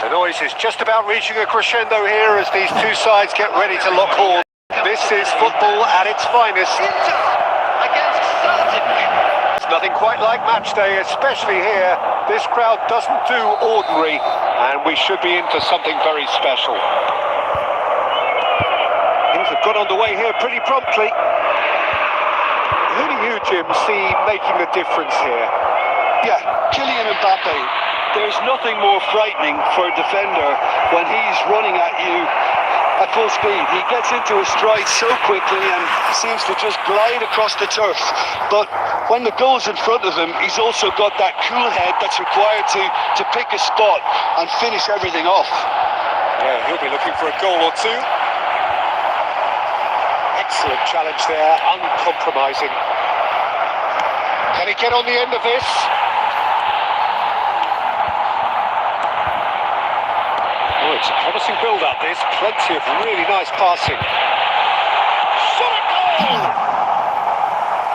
The noise is just about reaching a crescendo here as these two sides get ready to lock horns. This is football at its finest. Against Celtic. It's nothing quite like match day, especially here. This crowd doesn't do ordinary, and we should be into something very special. Things have got underway here pretty promptly. Who do you, Jim, see making the difference here? Yeah, Kylian Mbappe. There's nothing more frightening for a defender when he's running at you at full speed. He gets into a stride so quickly and seems to just glide across the turf. But when the goal's in front of him, he's also got that cool head that's required to pick a spot and finish everything off. Yeah, he'll be looking for a goal or two. Excellent challenge there, uncompromising. Can he get on the end of this? Oh, it's a promising build-up, this. Plenty of really nice passing. Shot a goal!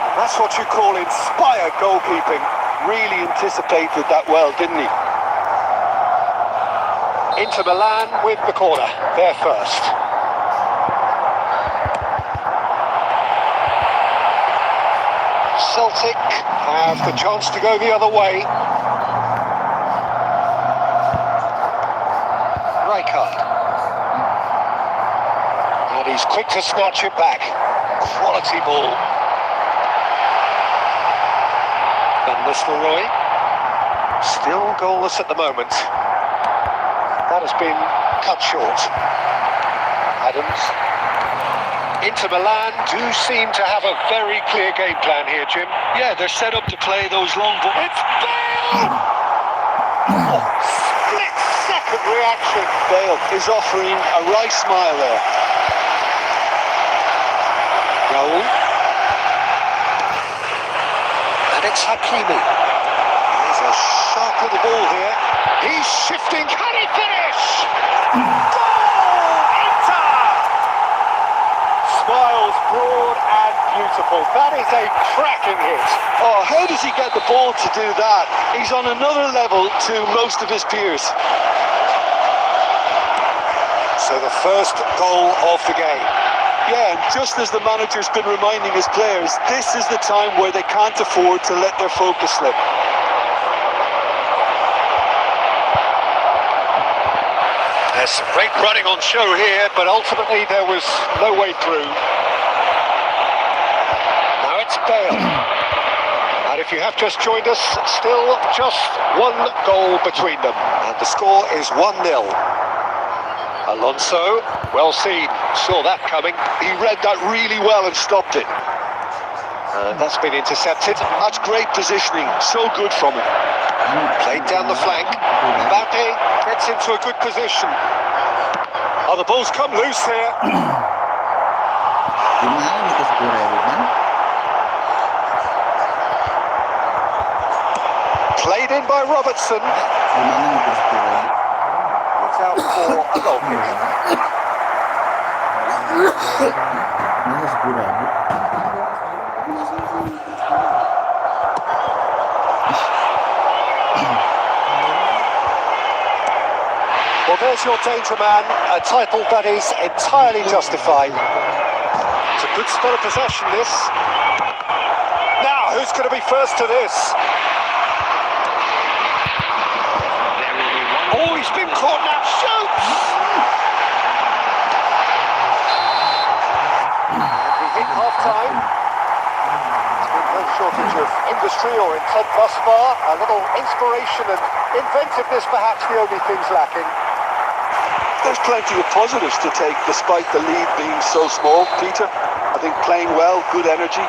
And that's what you call inspired goalkeeping. Really anticipated that well, didn't he? Inter Milan with the corner. They're first. Celtic have the chance to go the other way. And he's quick to snatch it back. Quality ball. Van Nistelrooy. Still goalless at the moment. That has been cut short. Adams. Inter Milan do seem to have a very clear game plan here, Jim. Yeah, they're set up to play those long balls. It's Bale! Oh, split-second reaction. Bale is offering a wry smile there. Raul. And it's Hakimi. There's a sharp little ball here. He's shifting. Can he finish? Goal! Inter! Smiles broad and beautiful. That is a cracking hit. Oh, how does he get the ball to do that? He's on another level to most of his peers. So the first goal of the game. Yeah, and just as the manager's been reminding his players, this is the time where they can't afford to let their focus slip. There's some great running on show here, but ultimately there was no way through. Now it's Bale. And if you have just joined us, still just one goal between them. And the score is 1-0. Alonso, well seen, saw that coming. He read that really well and stopped it. And that's been intercepted. That's great positioning, so good from him. Played down the flank. Mbappe gets into a good position. Oh, the ball's come loose here. Played in by Robertson. Looks out for a goal kick. Well, there's your danger man, a title that is entirely justified. It's a good spot of possession, this. Now, who's going to be first to this? Oh, he's been caught now, shoots! And we hit half shortage of industry or intent thus far. A little inspiration and inventiveness perhaps the only things lacking. There's plenty of positives to take despite the lead being so small, Peter. I think playing well, good energy,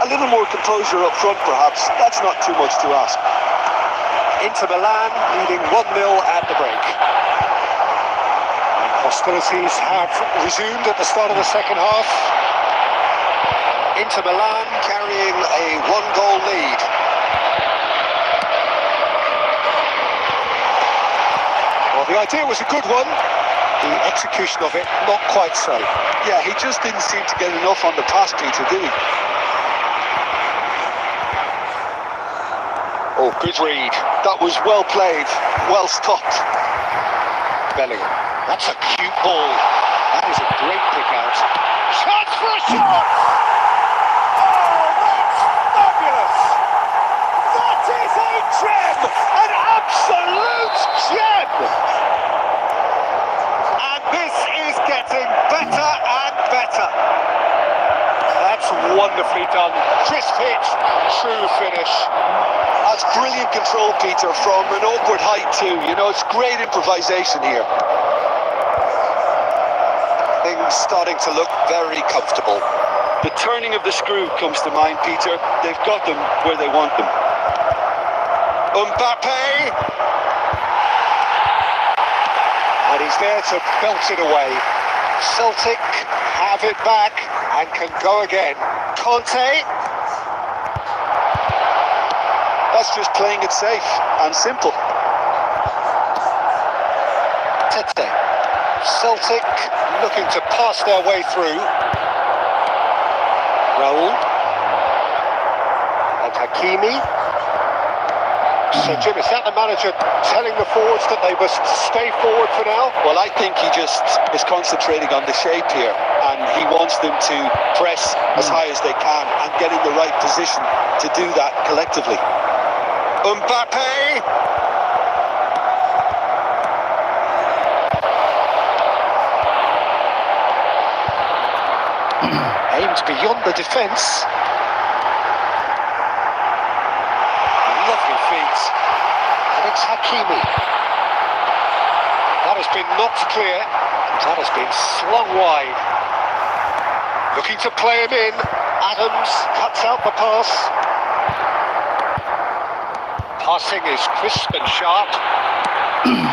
a little more composure up front perhaps. That's not too much to ask. Inter Milan leading 1-0 at the break. Hostilities have resumed at the start of the second half. Inter Milan carrying a 1-goal lead. Well, the idea was a good one. The execution of it, not quite so. Yeah, he just didn't seem to get enough on the pass, Peter, did he? Oh, good read. That was well played, well stopped. Bellingham. That's a cute ball. That is a great pick out. Chance for a shot! Oh, that's fabulous! That is a gem! An absolute gem! And this is getting better and better. That's wonderfully done. Crisp hit, true finish. That's brilliant control, Peter, from an awkward height too. You know, it's great improvisation here. Things starting to look very comfortable. The turning of the screw comes to mind, Peter. They've got them where they want them. Mbappe! And he's there to belt it away. Celtic have it back and can go again. Conte. That's just playing it safe and simple. Tete. Celtic looking to pass their way through. Raul. And Hakimi. So Jim, is that the manager telling the forwards that they must stay forward for now? Well, I think he just is concentrating on the shape here, and he wants them to press as high as they can and get in the right position to do that collectively. Mbappe! Aimed beyond the defence. Lovely feet. And it's Hakimi. That has been knocked clear. That has been slung wide. Looking to play him in. Adams cuts out the pass. Passing is crisp and sharp.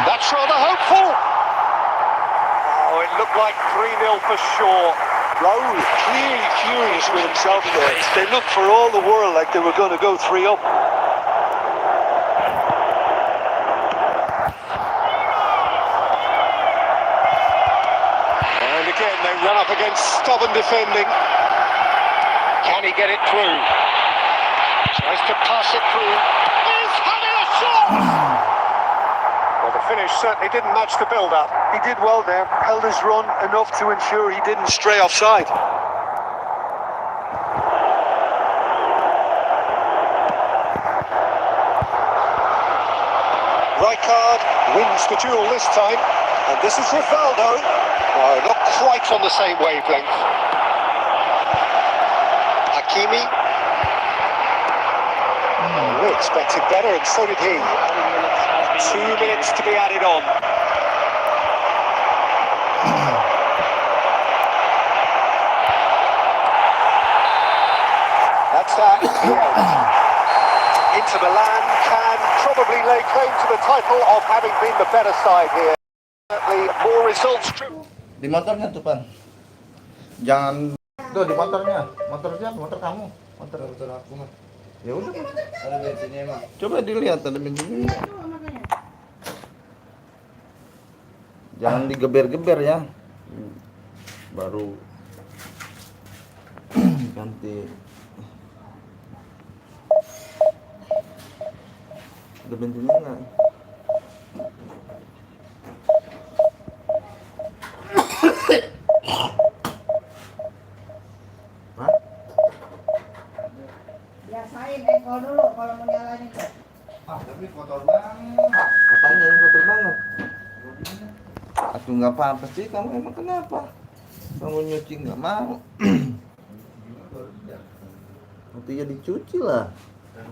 That's rather hopeful. Oh, it looked like 3-0 for sure. Raul clearly furious with himself there. They looked for all the world like they were going to go 3 up. And again, they run up against stubborn defending. Can he get it through? Tries to pass it through. He's having a shot! Well, the finish certainly didn't match the build-up. He did well there, held his run enough to ensure he didn't stray offside. Rijkaard wins the duel this time, and this is Rivaldo. No, not quite on the same wavelength. Hakimi. We expected better, and so did he. 2 minutes to be added on. That's that. Inter Milan can probably lay claim to the title of having been the better side here. Certainly more results true. Di motornya tuh, Pan. Jangan tuh di motornya. Motor siapa? Motor kamu. Motor aku mah. Ya udah. Ada bensinnya emang. Coba dilihat ada bensinnya. Jangan digeber-geber ya. Baru ganti. Ada bensinnya enggak? Hah? Biasain engkol dulu kalau mau nyalain itu. Tapi kotor banget. Apanya yang kotor banget? Aku nggak apa-apa sih, kamu emang kenapa? Kamu nyuci nggak mau? Itu ya dicuci lah. Hah?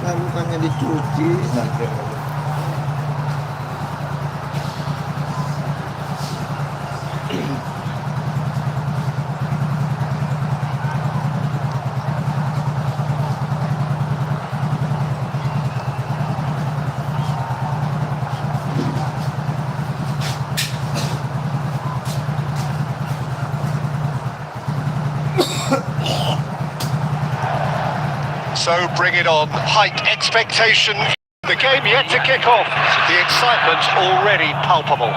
Nah, bukannya dicuci. Nah, So bring it on. Height expectation. The game yet to kick off. The excitement already palpable.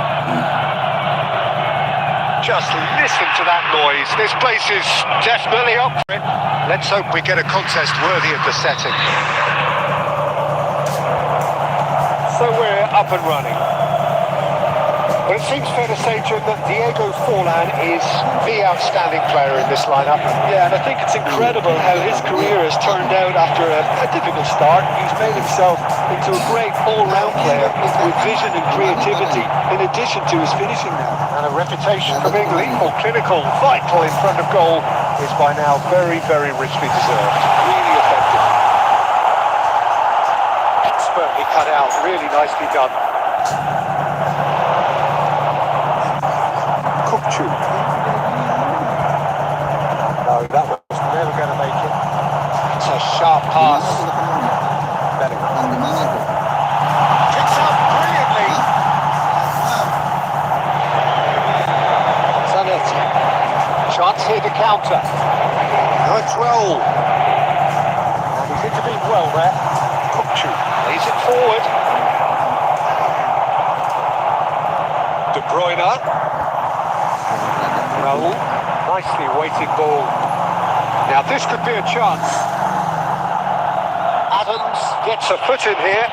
Just listen to that noise. This place is definitely up for it. Let's hope we get a contest worthy of the setting. So we're up and running. But it seems fair to say, Jim, that Diego Forlan is the outstanding player in this lineup. Yeah, and I think it's incredible how his career has turned out after a difficult start. He's made himself into a great all-round player with vision and creativity, in addition to his finishing now. And a reputation for being lethal, clinical, vital in front of goal is by now very, very richly deserved. Really effective. Expertly cut out, really nicely done. Kupchu. No, that was never going to make it. It's a sharp pass. Bellingham. di mana tuh? Picks up brilliantly. Zanetti. Chance here to counter. Good roll. And he's intervened well there. Kupchu lays it forward. De Bruyne. Raul. Nicely weighted ball. Now this could be a chance. Adams gets a foot in here.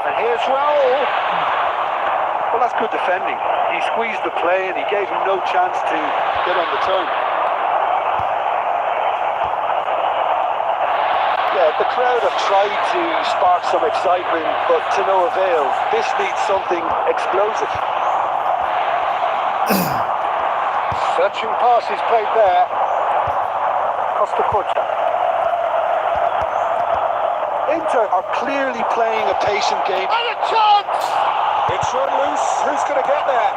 And here's Raul. Well, that's good defending. He squeezed the play and he gave him no chance to get on the turn. Yeah, the crowd have tried to spark some excitement, but to no avail. This needs something explosive. Searching pass is played there. Costa Curta. Inter are clearly playing a patient game. And a chance! It's run loose. Who's going to get there?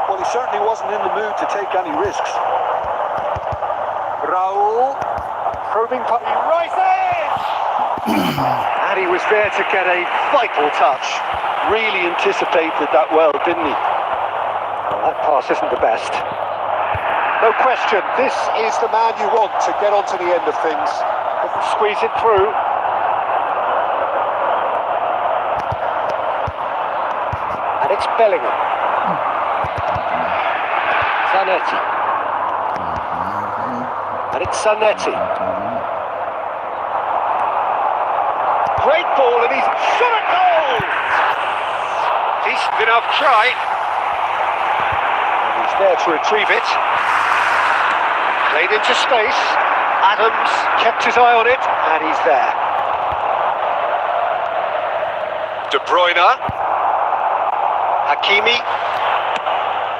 Well, he certainly wasn't in the mood to take any risks. Raul. Probing puck. He rises! And he was there to get a vital touch. Really anticipated that well, didn't he? Well, that pass isn't the best. No question, this is the man you want to get onto the end of things. Couldn't squeeze it through. And it's Bellingham. Zanetti. And it's Zanetti. Great ball, and he's shot a goal! Decent enough try. And he's there to retrieve it. Played into space. Adams kept his eye on it, and he's there. De Bruyne. Hakimi.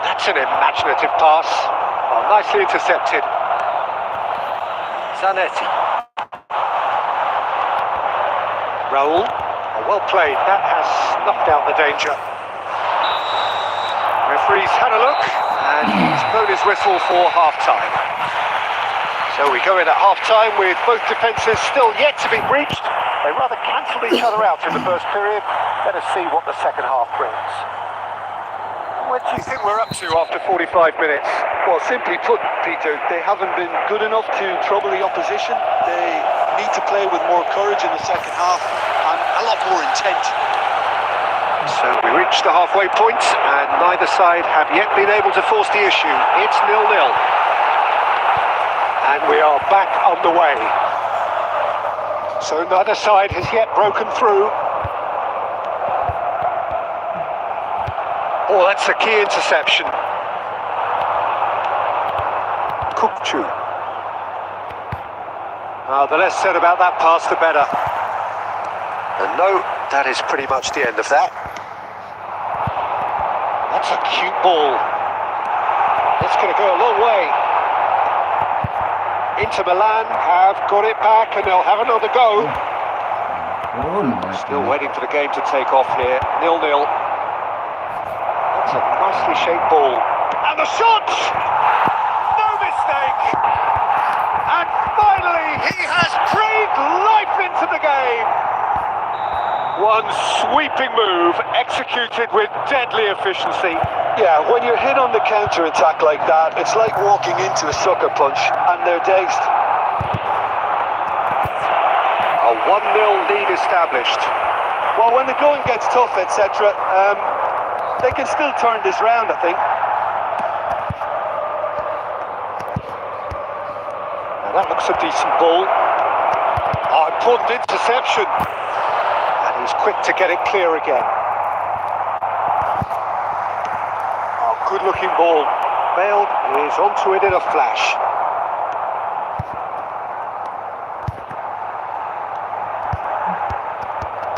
That's an imaginative pass. Oh, nicely intercepted. Zanetti. Raul. Oh, well played. That has snuffed out the danger. Referee's had a look, and he's blown his whistle for half-time. So we go in at half-time with both defences still yet to be breached. They rather cancelled each other out in the first period. Let us see what the second half brings. What do you think we're up to after 45 minutes? Well, simply put, Peter, they haven't been good enough to trouble the opposition. They need to play with more courage in the second half and a lot more intent. So we reached the halfway point and neither side have yet been able to force the issue. It's 0-0. And we are back on the way. So neither side has yet broken through. Oh, that's a key interception. Kupchu. The less said about that pass, the better. And no, that is pretty much the end of that. That's a cute ball. It's going to go a long way. Inter Milan have got it back and they'll have another go. Still waiting for the game to take off here. 0-0. That's a nicely shaped ball. And the shot! No mistake! And finally, he has breathed life into the game! One sweeping move, executed with deadly efficiency. Yeah, when you're hit on the counter-attack like that, it's like walking into a sucker punch, and they're dazed. A 1-0 lead established. Well, when the going gets tough, etc., they can still turn this round, I think. Now that looks a decent ball. Important interception. And he's quick to get it clear again. Good looking ball. Bale is onto it in a flash.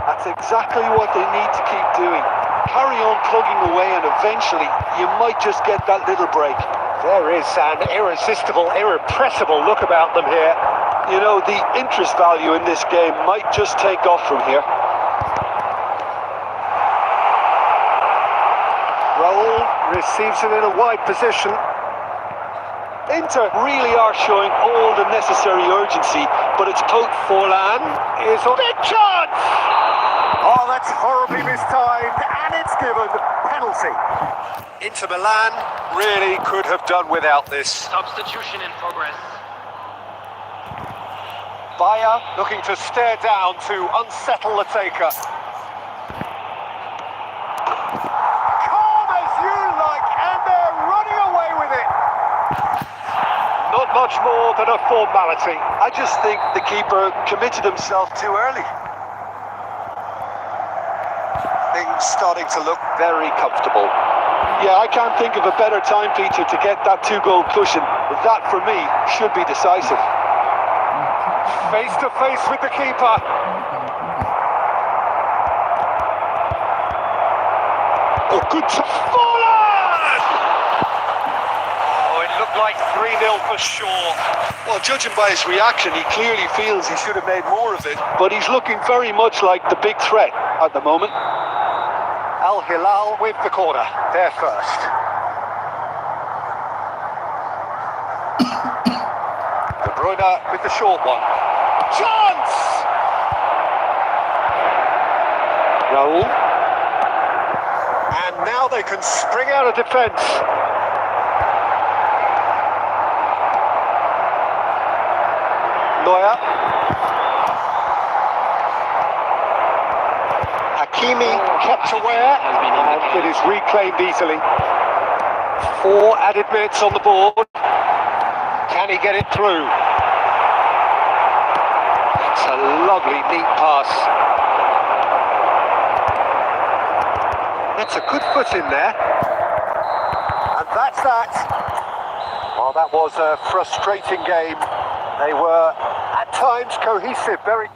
That's exactly what they need to keep doing. Carry on plugging away and eventually you might just get that little break. There is an irresistible, irrepressible look about them here. You know, the interest value in this game might just take off from here. Raul receives it in a wide position. Inter really are showing all the necessary urgency, but it's Forlan is on big chance! Oh, that's horribly mistimed, and it's given penalty. Inter Milan really could have done without this. Substitution in progress. Bayer looking to stare down to unsettle the taker. Calm as you like, and they're running away with it. Not much more than a formality. I just think the keeper committed himself too early. Things starting to look very comfortable. Yeah, I can't think of a better time, Peter, to get that 2-goal cushion. That, for me, should be decisive. Face to face with the keeper. Oh, good to Forlan! Oh, it looked like 3-0 for sure. Well, judging by his reaction, he clearly feels he should have made more of it. But he's looking very much like the big threat at the moment. Al Hilal with the corner. They're first. De Bruyne with the short one. Chance! Raul. And now they can spring out of defence. Neuer. Hakimi kept aware, and it is reclaimed easily. 4 added minutes on the board. Can he get it through? It's a lovely, neat pass. That's a good foot in there. And that's that. Well, that was a frustrating game. They were, at times, cohesive, very...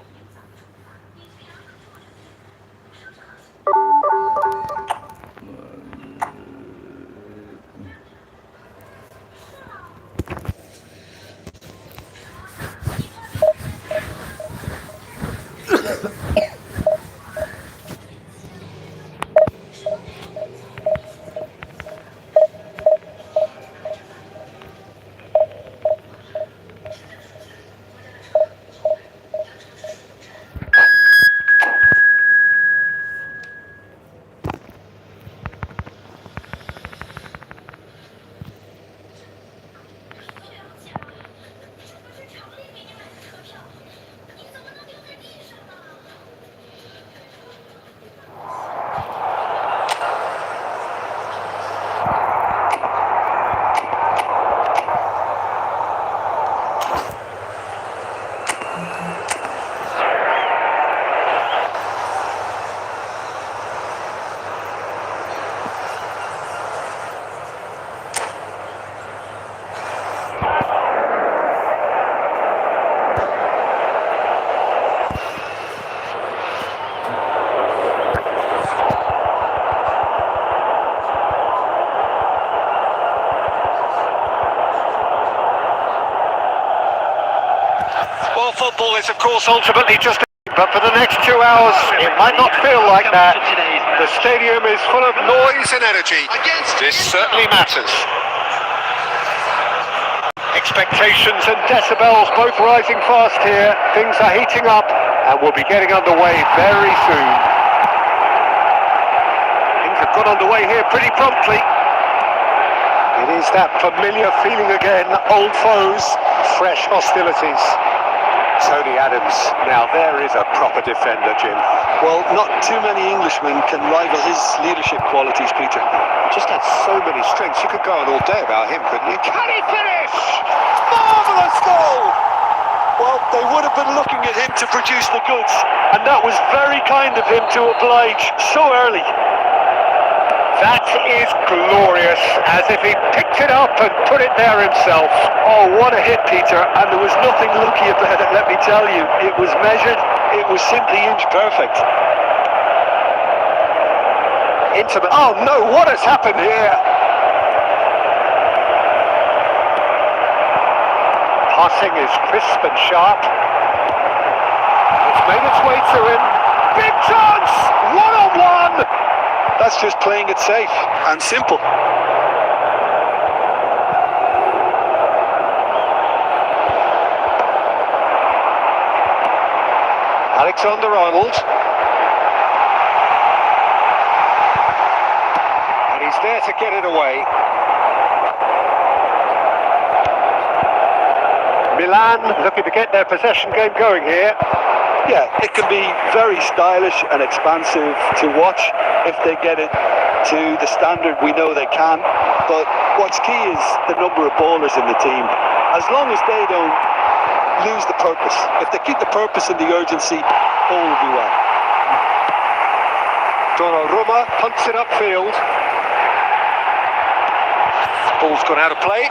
Well, football is, of course, ultimately just... But for the next 2 hours, it might not feel like that. The stadium is full of noise and energy. This certainly matters. Expectations and decibels both rising fast here. Things are heating up and we'll be getting underway very soon. Things have got underway here pretty promptly. It is that familiar feeling again, old foes, fresh hostilities. Tony Adams, now there is a proper defender, Jim. Well, not too many Englishmen can rival his leadership qualities, Peter. Just had so many strengths, you could go on all day about him, couldn't you? Can he finish? Marvellous goal! Well, they would have been looking at him to produce the goods, and that was very kind of him to oblige so early. That is glorious, as if he picked it up and put it there himself. Oh, what a hit, Peter, and there was nothing lucky about it, let me tell you. It was measured, it was simply inch perfect. Oh no, what has happened here? Passing is crisp and sharp. It's made its way to him. Big chance! One-on-one! That's just playing it safe and simple. Alexander-Arnold. And he's there to get it away. Milan looking to get their possession game going here. Yeah, it can be very stylish and expansive to watch if they get it to the standard we know they can. But what's key is the number of ballers in the team. As long as they don't lose the purpose, if they keep the purpose and the urgency, all will be well. Donnarumma punts it upfield. Ball's gone out of play.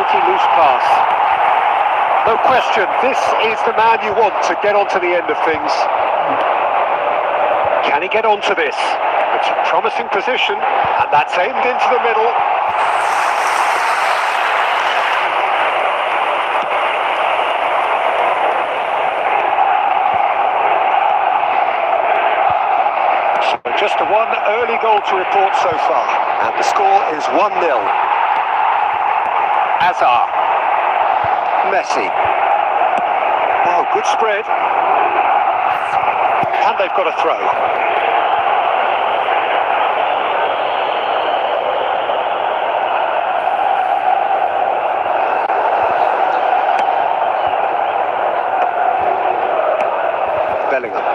Loose pass. No question, this is the man you want to get onto the end of things. Can he get onto this? It's a promising position, and that's aimed into the middle. So just one early goal to report so far, and the score is 1-0. Akhir. Messi. Oh, good spread. And they've got a throw. Bellingham.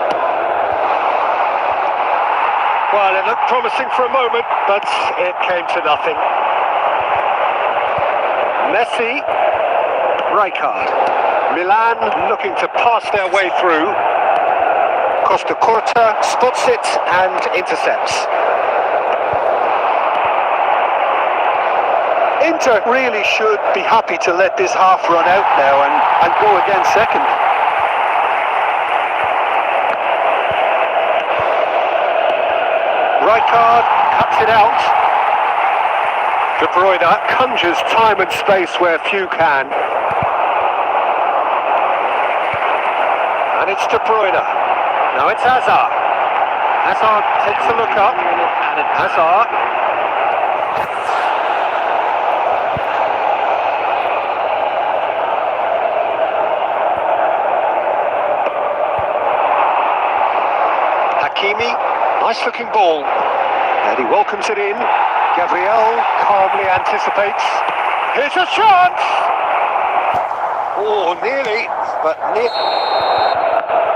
Well, it looked promising for a moment, but it came to nothing. Messi, Rijkaard. Milan looking to pass their way through. Costa Curta spots it and intercepts. Inter really should be happy to let this half run out now and go again second. Rijkaard cuts it out. De Bruyne conjures time and space where few can. And it's De Bruyne. Now it's Akhir. Akhir takes a look up. Akhir. Hakimi, nice looking ball. And he welcomes it in. Gabriel calmly anticipates. Here's a chance! Oh, nearly, but near.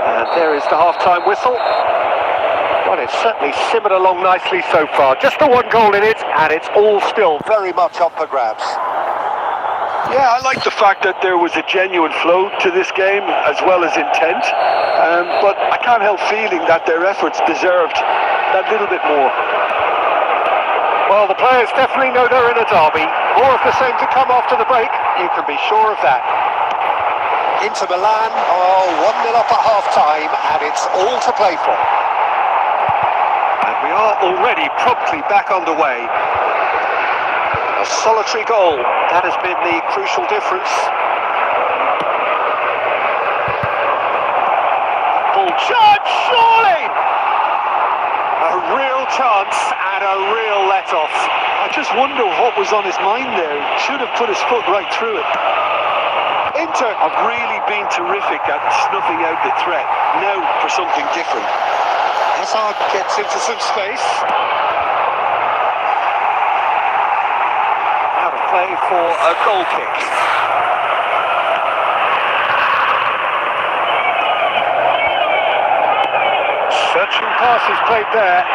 And there is the half-time whistle. Well, it's certainly simmered along nicely so far. Just the one goal in it, and it's all still very much up for grabs. Yeah, I like the fact that there was a genuine flow to this game, as well as intent. But I can't help feeling that their efforts deserved that little bit more. Well, the players definitely know they're in a derby. More of the same to come after the break, you can be sure of that. Inter Milan, 1-0 up at half-time, and it's all to play for. And we We are already promptly back on the way. A solitary goal. That has been the crucial difference. Full charge, surely! A real chance and a real let-off. I just wonder what was on his mind there. He should have put his foot right through it. Inter have really been terrific at snuffing out the threat. Now for something different. Hazard gets into some space. Now to play for a goal kick. Searching pass is played there.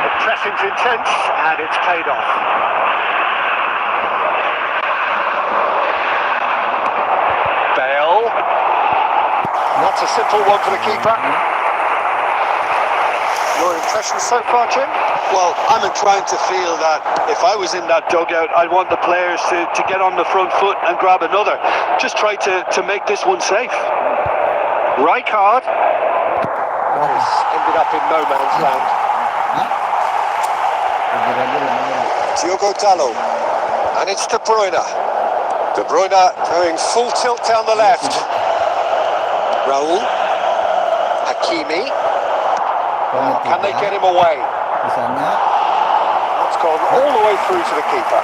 The pressing's intense and it's paid off. Bale. That's a simple one for the keeper. Your impressions so far, Jim? Well, I'm inclined to feel that if I was in that dugout, I'd want the players to get on the front foot and grab another. Just try to make this one safe. Rijkaard. This ended up in no man's land. Diogo Dallo. And it's De Bruyne. De Bruyne going full tilt down the left. Raul. Hakimi. Can they get him away? That's gone all the way through to the keeper.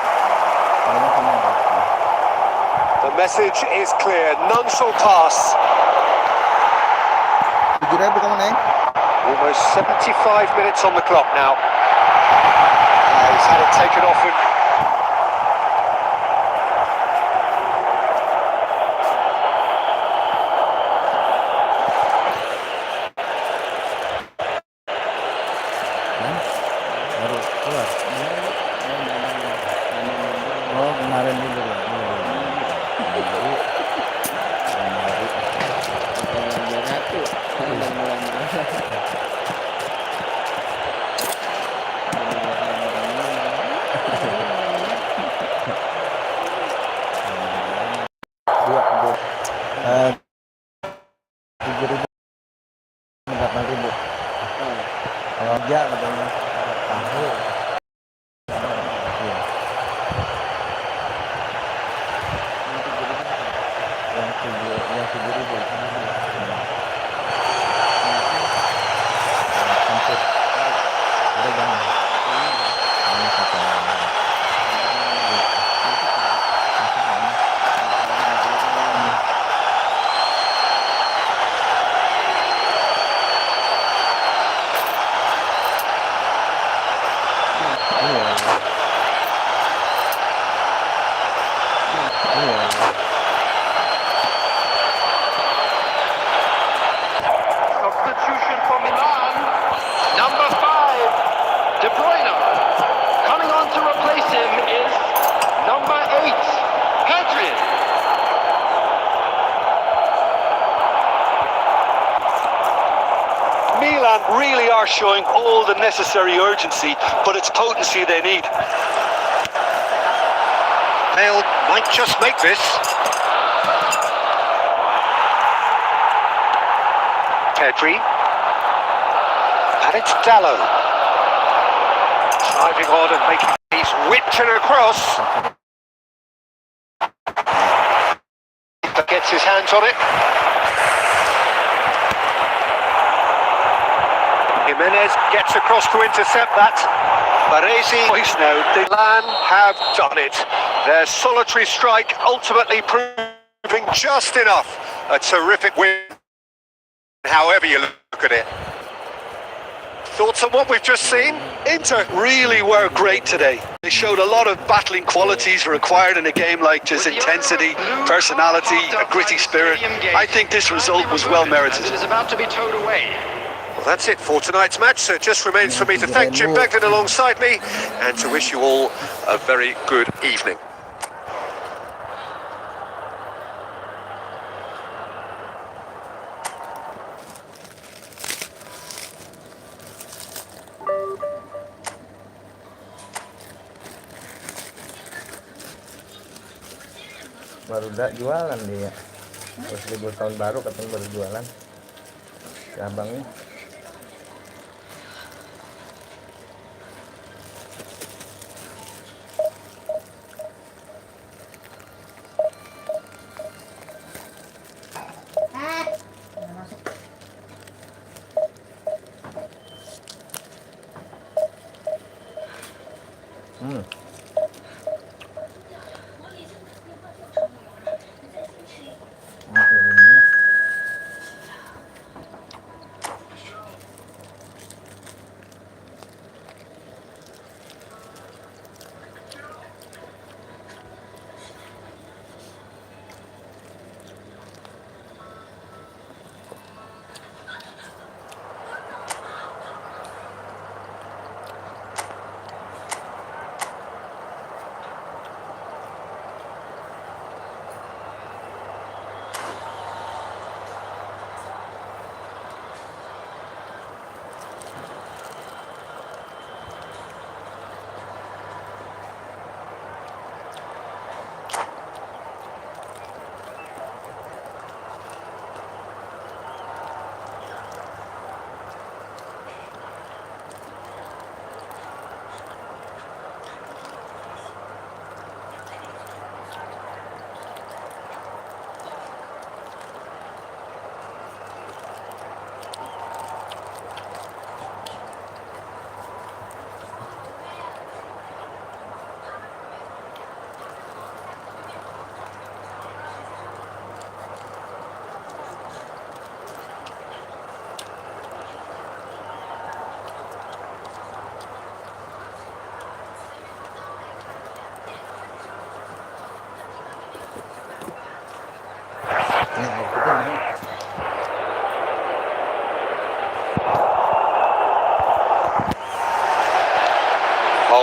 The message is clear. None shall pass. Almost 75 minutes on the clock now. He's had it taken off him. Substitution for Milan. Number 5, De Bruyne. Coming on to replace him is number 8, Akhir. Milan really are showing all the necessary urgency, but it's potency they need. Bale might just make this. Pedri. And it's Dallo. Driving on and making these whipped and across. Gets his hands on it. Jimenez gets across to intercept that. Baresi now. Milan have done it. Their solitary strike ultimately proving just enough. A terrific win, however you look at it. Thoughts on what we've just seen? Inter really were great today. They showed a lot of battling qualities required in a game like this: intensity, personality, a gritty spirit. I think this result was well merited. It is about to be towed away. Well, that's it for tonight's match, so it just remains for me to thank Jim Beglin alongside me and to wish you all a very good evening. Baru udah jualan dia. Terus libur tahun baru katanya baru jualan. Si abangnya.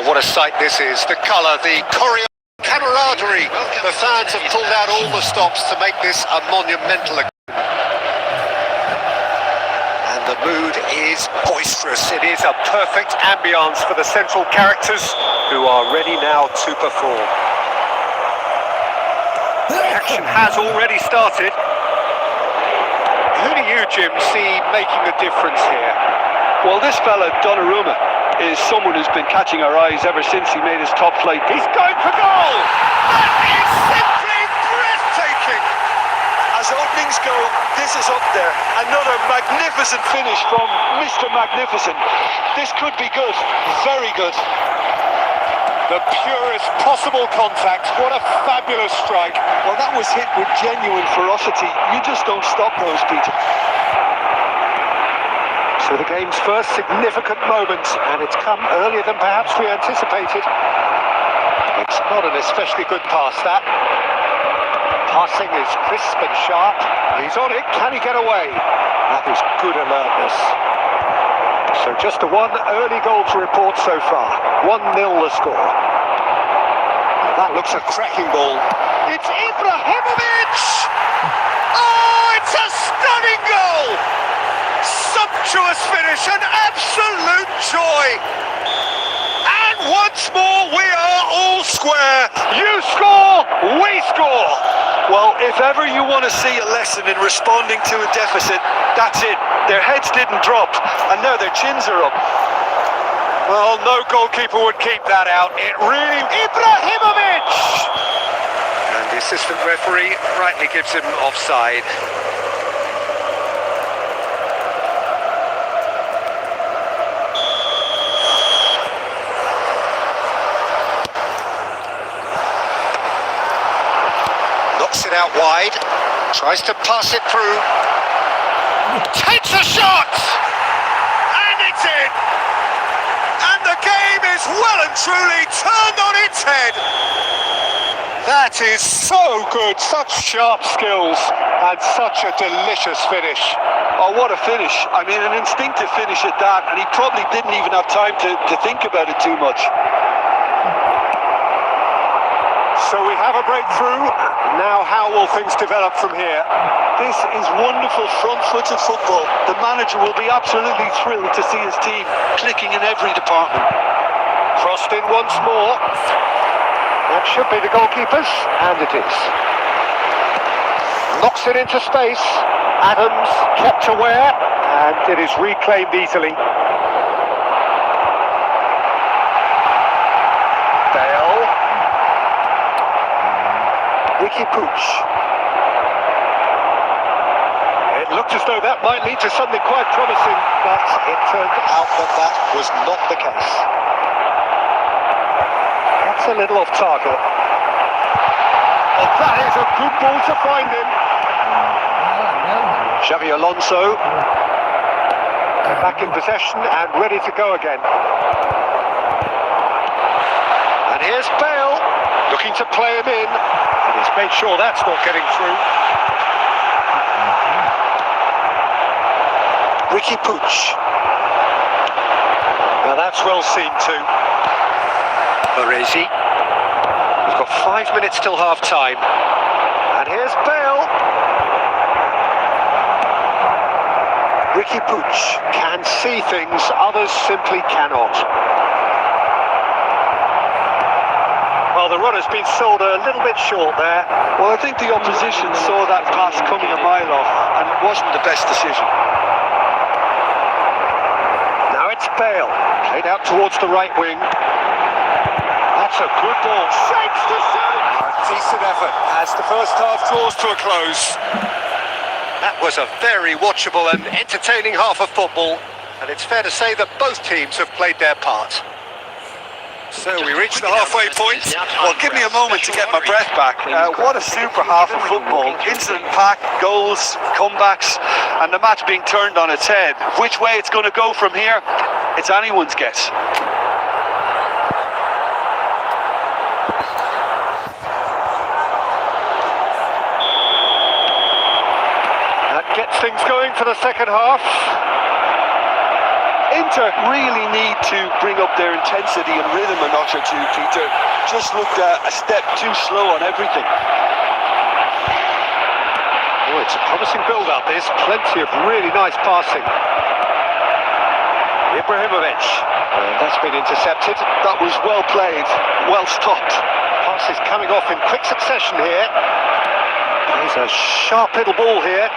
what a sight this is. The colour, the choreo, camaraderie. The fans have pulled out all the stops to make this a monumental occasion. And the mood is boisterous. It is a perfect ambience for the central characters who are ready now to perform. The action has already started. Who do you, Jim, see making a difference here? Well, this fella, Donnarumma, is someone who's been catching our eyes ever since he made his top flight. He's going for goal! That is simply breathtaking! As openings go, this is up there. Another magnificent finish from Mr. Magnificent. This could be good, very good. The purest possible contact. What a fabulous strike. Well, that was hit with genuine ferocity. You just don't stop those, Peter. So the game's first significant moment, and it's come earlier than perhaps we anticipated. It's not an especially good pass, that. Passing is crisp and sharp. He's on it. Can he get away? That is good alertness. So just a one early goal to report so far. 1-0 the score. That looks a cracking ball. It's Ibrahimovic! Oh, it's a stunning goal! Sumptuous finish, an absolute joy! And once more we are all square. You score, we score! Well, if ever you want to see a lesson in responding to a deficit, that's it. Their heads didn't drop, and now their chins are up. Well, no goalkeeper would keep that out. It really... Ibrahimovic! And the assistant referee rightly gives him offside. Knocks it out wide. Tries to pass it through. Takes a shot! And it's in! And the game is well and truly turned on its head. That is so good, such sharp skills and such a delicious finish. Oh, what a finish. I mean, an instinctive finish at that, and he probably didn't even have time to think about it too much. So we have a breakthrough. Now how will things develop from here? This is wonderful front-footed football. The manager will be absolutely thrilled to see his team clicking in every department. Crossed in once more. That should be the goalkeepers, and it is. Knocks it into space. Adams kept aware, and it is reclaimed easily. Bale. Ricky Pooch. It looked as though that might lead to something quite promising, but it turned out that that was not the case. That's a little off target. Oh, that is a good ball to find him. Xavi Alonso. They're back in possession and ready to go again. And here's Bale, looking to play him in. And he's made sure that's not getting through. Ricky Pooch. Now that's well seen too. Baresi. We've got 5 minutes till half time. And here's Bale. Ricky Pooch can see things others simply cannot. Well, the run has been sold a little bit short there. Well, I think the opposition saw that pass coming a mile off, and it wasn't the best decision. Now it's Bale, played out towards the right wing. That's a good ball. Shapes to shoot! A decent effort as the first half draws to a close. That was a very watchable and entertaining half of football, and it's fair to say that both teams have played their part. So we reach the halfway point. Well, give me a moment to get my breath back. What a super half of football. Incident-packed, goals, comebacks, and the match being turned on its head. Which way it's going to go from here, it's anyone's guess. That gets things going for the second half. Inter really need to bring up their intensity and rhythm a notch or two, Peter. Just looked a step too slow on everything. Oh, it's a promising build-up, this. Plenty of really nice passing. Ibrahimovic. And that's been intercepted. That was well played, well stopped. Pass is coming off in quick succession here. There's a sharp little ball here.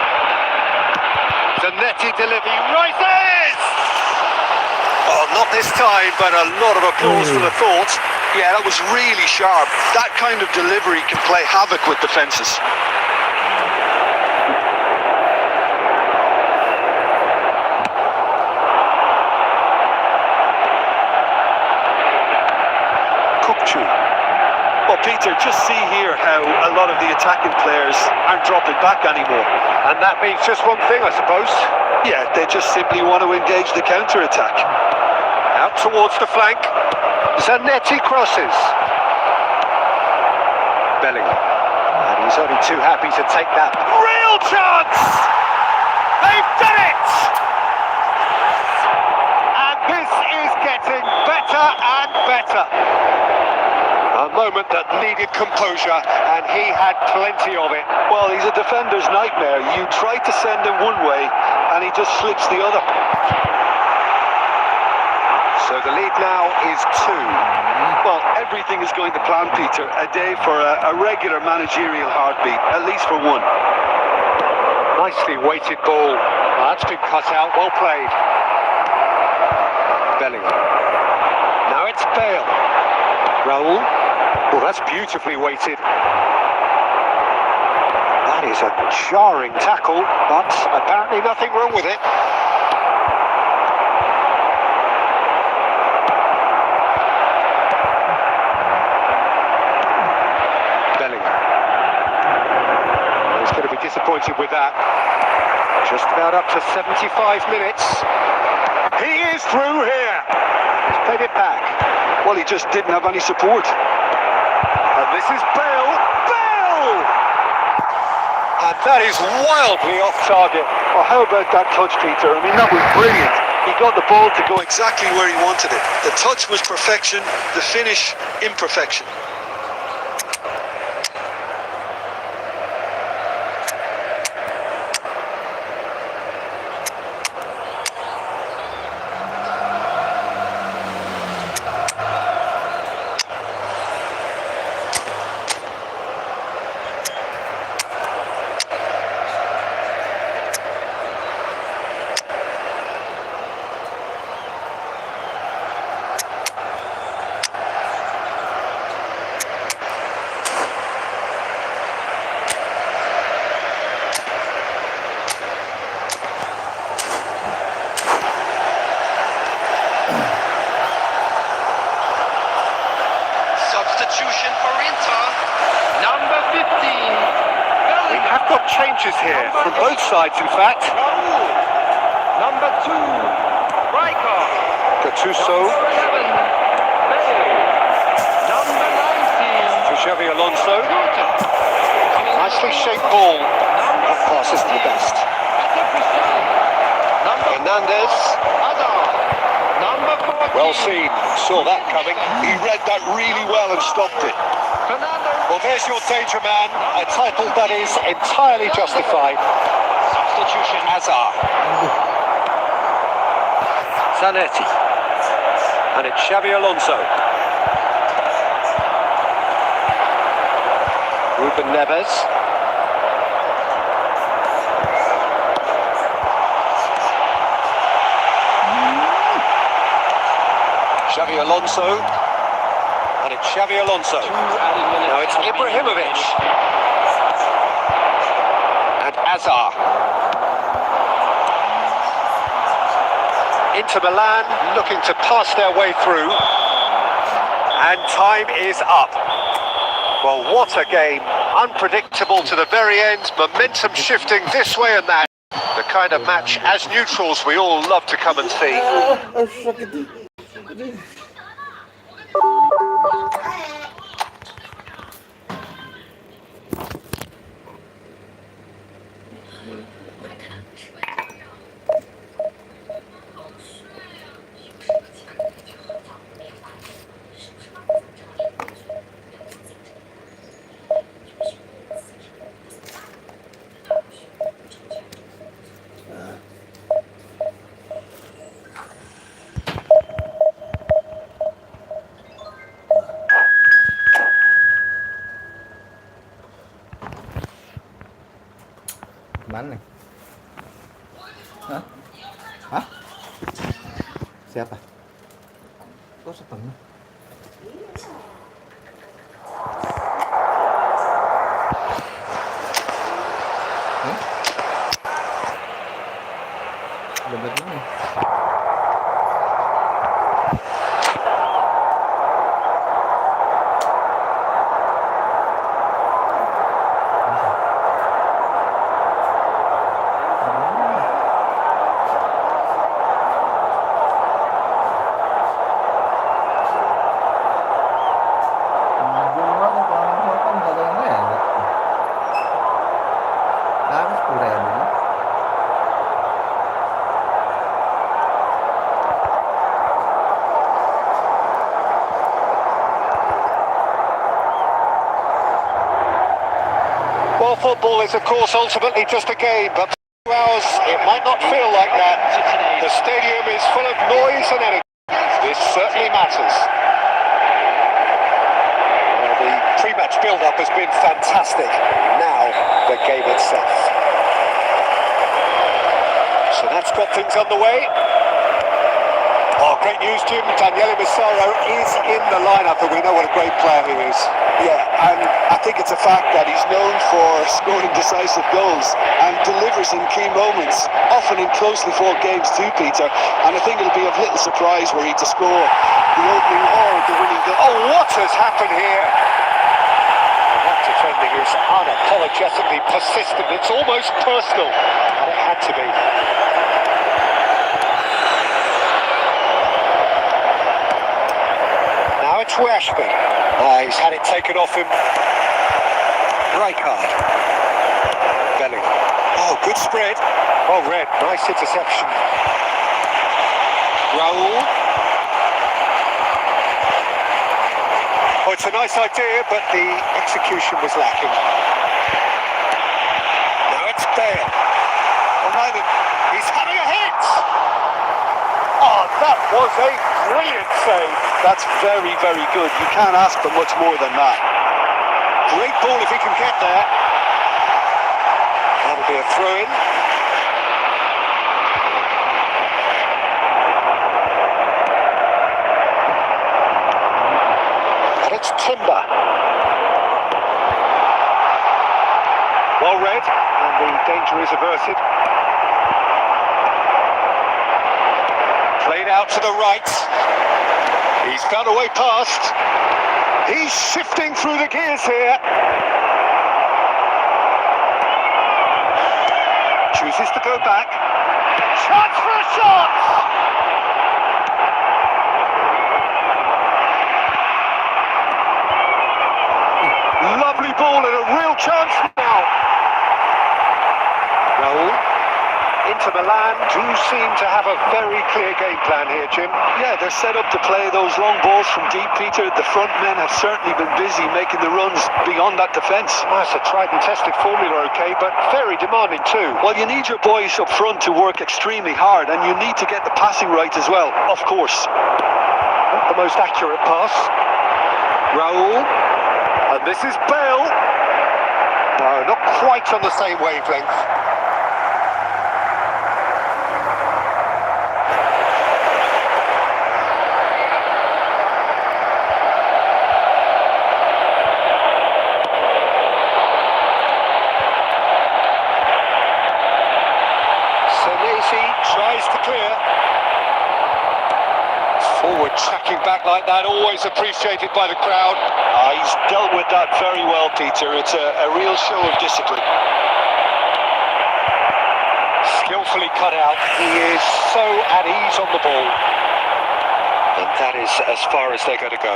Zanetti delivery rises! Oh, not this time, but a lot of applause for the thought. Yeah, that was really sharp. That kind of delivery can play havoc with defences. Well, Peter, just see here how a lot of the attacking players aren't dropping back anymore. And that means just one thing, I suppose. Yeah, they just simply want to engage the counter-attack. Out towards the flank. Zanetti crosses. Bellingham. And he's only too happy to take that. Real chance! They've done it! And this is getting better and better. A moment that needed composure, and he had plenty of it. Well, he's a defender's nightmare. You try to send him one way, and he just slips the other. So the lead now is 2. Well, everything is going to plan, Peter. A day for a regular managerial heartbeat, at least for one. Nicely weighted ball. Well, that's been cut out. Well played. Bellingham. Now it's Bale. Raul. Well, that's beautifully weighted. That is a jarring tackle, but apparently nothing wrong with it. Bellingham. Well, he's going to be disappointed with that. Just about up to 75 minutes. He is through here. He's played it back. Well, he just didn't have any support. And this is Bale. Bale! And that is wildly off target. Well, how about that touch, Peter? I mean, that was brilliant. He got the ball to go exactly where he wanted it. The touch was perfection, the finish, imperfection. Substitution for Inter. Number 15. We have got changes here from both sides, in fact. Raul. Number 2. Riker. Gattuso Number 11. Bale. Number 19. to Xavi Alonso. Nicely shaped ball. That pass isn't the best. Hernandez. Number 14. Well seen. Saw that coming. He read that really well and stopped it. Well, there's your danger man. A title that is entirely justified. Substitution. Akhir. Zanetti. And it's Xavi Alonso. Ruben Neves. Xavi Alonso. And it's Xavi Alonso. Now it's Ibrahimovic. And Akhir. Inter Milan looking to pass their way through. And time is up. Well, what a game. Unpredictable to the very end. Momentum shifting this way and that. The kind of match, as neutrals, we all love to come and see. Hah? Hah? Siapa? Kok setengah? Hah? Dompet mana? Well, football is, of course, ultimately just a game, but for 2 hours it might not feel like that. The stadium is full of noise and energy. This certainly matters. Well, the pre-match build-up has been fantastic. Now, the game itself. So that's got things on the way. Oh, great news, Jim. Daniele Massaro is in the lineup, and we know what a great player he is. Yeah, and I think it's a fact that he's known for scoring decisive goals and delivers in key moments, often in closely fought games too, Peter. And I think it'll be of little surprise were he to score the opening or the winning goal. Oh, what has happened here? And that defending is unapologetically persistent. It's almost personal, and it had to be. Now it's Rashford. He's had it taken off him. Rijkaard. Bellingham. Oh, good spread. Oh, Red. Nice interception. Raul. Oh, it's a nice idea, but the execution was lacking. Now it's Bale. United. He's having a hit. Oh, that was a brilliant save. That's very, very good. You can't ask for much more than that. Great ball if he can get there. That'll be a throw-in. And it's Timber. Well read, and the danger is averted. Played out to the right. He's found a way past. He's shifting through the gears here. Chooses to go back. Chance for a shot! Lovely ball and a real chance now. Raul. Inter Milan do seem to have a very clear game plan here, Jim. Yeah, they're set up to play those long balls from deep, Peter. The front men have certainly been busy making the runs beyond that defence. Well, it's a tried and tested formula, okay, but very demanding too. Well, you need your boys up front to work extremely hard, and you need to get the passing right as well, of course. Not the most accurate pass. Raul. And this is Bale. No, not quite on the same wavelength. Tries to clear. Forward tracking back like that, always appreciated by the crowd. He's dealt with that very well, Peter. It's a real show of discipline. Skillfully cut out. He is so at ease on the ball. And that is as far as they're going to go.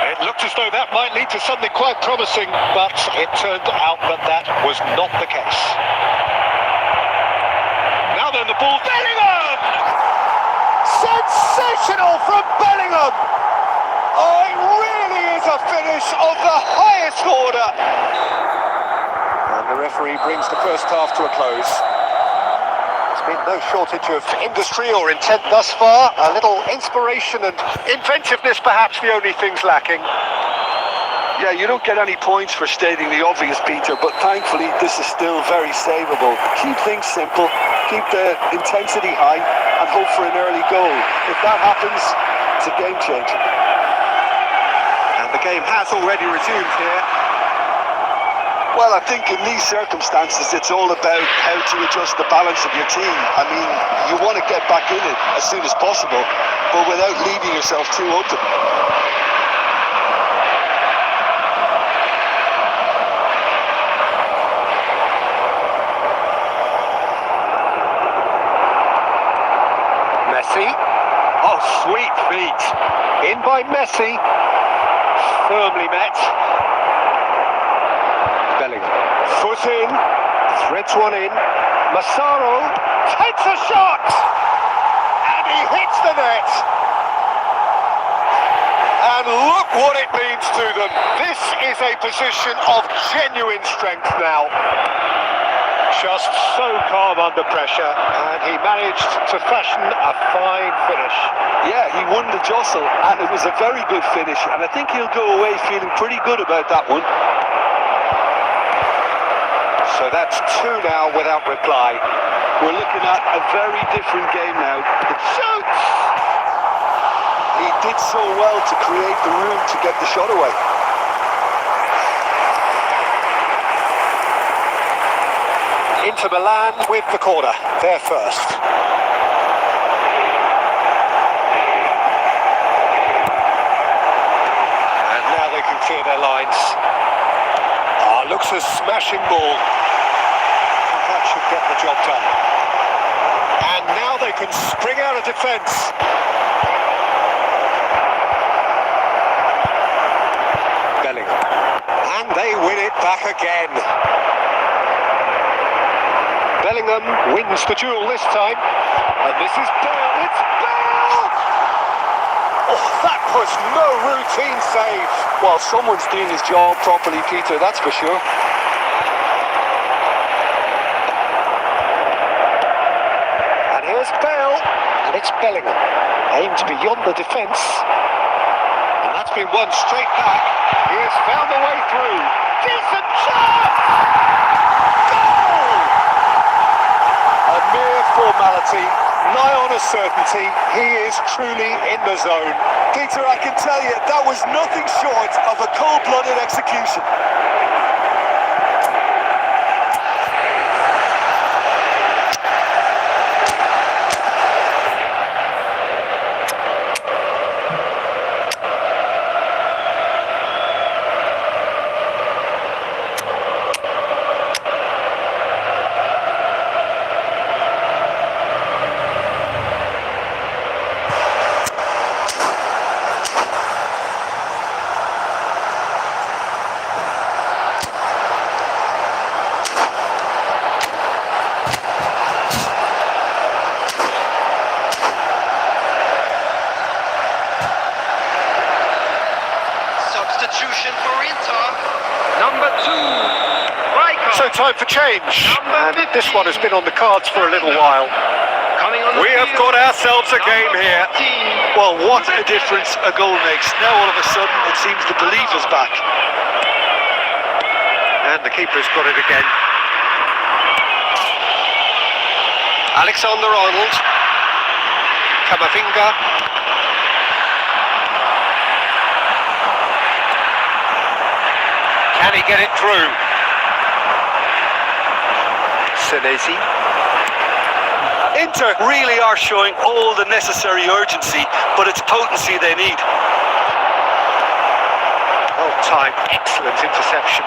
It looked as though that might lead to something quite promising, but it turned out that that was not the case. Now then, the ball, Bellingham! Sensational from Bellingham! Oh, it really is a finish of the highest order. And the referee brings the first half to a close. There's been no shortage of industry or intent thus far. A little inspiration and inventiveness, perhaps the only things lacking. Yeah, you don't get any points for stating the obvious, Peter, but thankfully this is still very savable. Keep things simple, keep the intensity high, and hope for an early goal. If that happens, it's a game changer. And the game has already resumed here. Well, I think in these circumstances, it's all about how to adjust the balance of your team. I mean, you want to get back in it as soon as possible, but without leaving yourself too open. Messi. Oh, sweet feet. In by Messi. Firmly met. Bellingham. Foot in. Threads one in. Massaro takes a shot. And he hits the net. And look what it means to them. This is a position of genuine strength now. Just so calm under pressure, and he managed to fashion a fine finish. Yeah, he won the jostle, and it was a very good finish, and I think he'll go away feeling pretty good about that one. So that's 2 now without reply. We're looking at a very different game now. It shoots! He did so well to create the room to get the shot away. Inter Milan with the corner, they're first. And now they can clear their lines. Looks a smashing ball. That should get the job done. And now they can spring out of defence. Bellingham. And they win it back again. Bellingham wins the duel this time, and this is Bale, it's Bale! Oh, that was no routine save. Well, someone's doing his job properly, Peter, that's for sure. And here's Bale, and it's Bellingham, aimed beyond the defence, and that's been won straight back. He has found a way through. Decent chance! A mere formality, nigh on a certainty, he is truly in the zone. Peter, I can tell you, that was nothing short of a cold-blooded execution. Substitution for Inter. Number 2, Riker. So time for change, Number and this one has been on the cards for a little while. Coming on the We have field, got ourselves a game number here. 14. Well, what a difference a goal makes. Now all of a sudden it seems the belief is back. And the keeper's got it again. Alexander-Arnold. Camavinga. Can he get it through? Senesi. Inter really are showing all the necessary urgency, but it's potency they need. Well timed, excellent interception.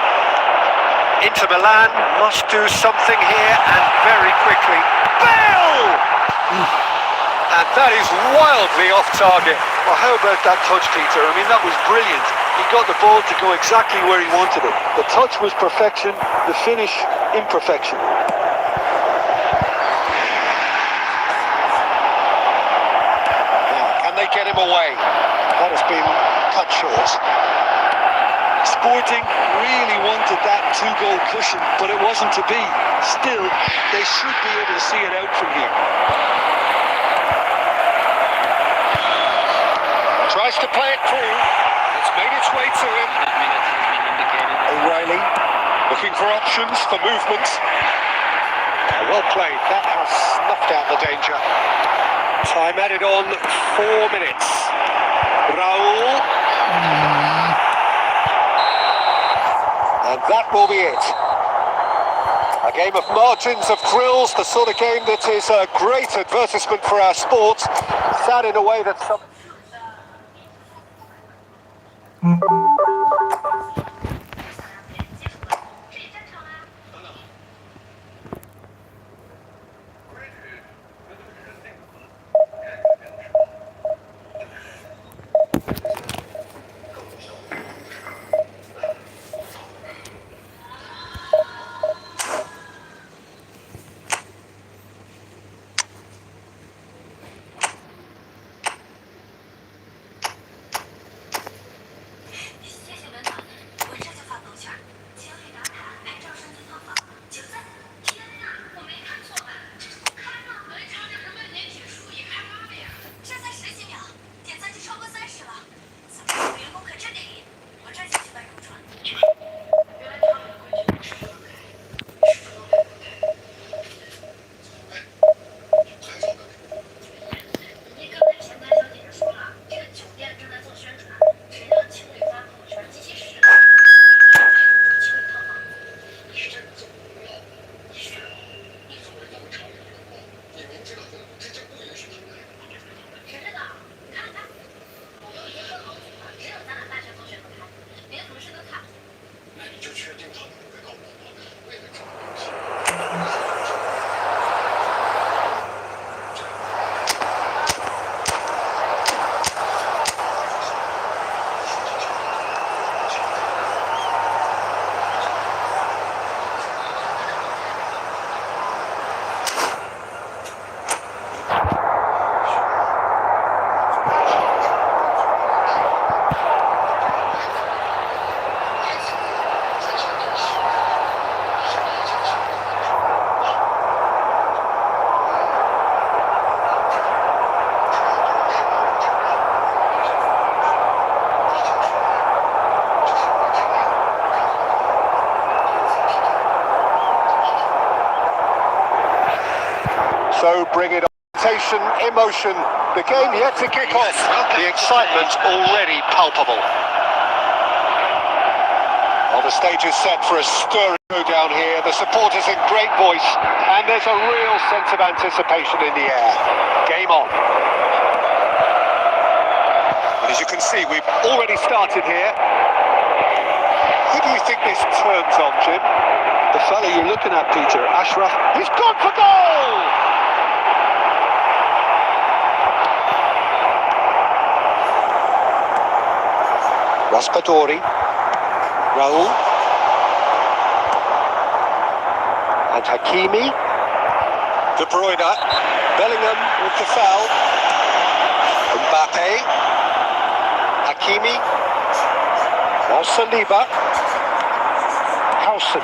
Inter Milan must do something here, and very quickly. Bale! And that is wildly off target. Well, how about that touch, Peter? I mean, that was brilliant. He got the ball to go exactly where he wanted it. The touch was perfection, the finish, imperfection. Now, can they get him away? That has been cut short. Sporting really wanted that 2-goal cushion, but it wasn't to be. Still, they should be able to see it out from here. Tries to play it through. It's made its way to him. O'Reilly looking for options for movement. Well played. That has snuffed out the danger. Time added on 4 minutes. Raul. And that will be it. A game of margins, of thrills, the sort of game that is a great advertisement for our sport. Sad in a way that some... So bring it on. Emotion. The game yet to kick off. The excitement already palpable. Well, the stage is set for a stirring show down here. The supporters in great voice, and there's a real sense of anticipation in the air. Game on. And as you can see, we've already started here. Who do you think this turns on, Jim? The fella you're looking at, Peter, Ashraf. He's gone for goal! Raspadori, Raul, and Hakimi, De Bruyne, Bellingham with the foul, Mbappe, Hakimi, now Saliba, Howson,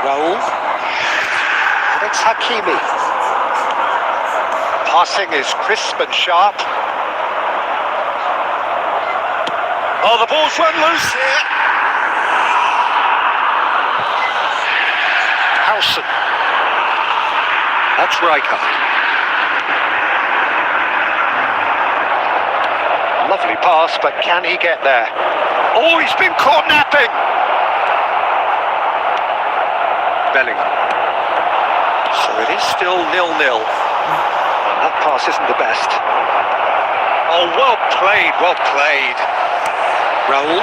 Raul, and it's Hakimi. Passing is crisp and sharp. Oh, the ball's run loose here. Howson. That's Rijkaard. Lovely pass, but can he get there? Oh, he's been caught napping. Bellingham. So it is still 0-0. And that pass isn't the best. Oh, well played, well played. Raul.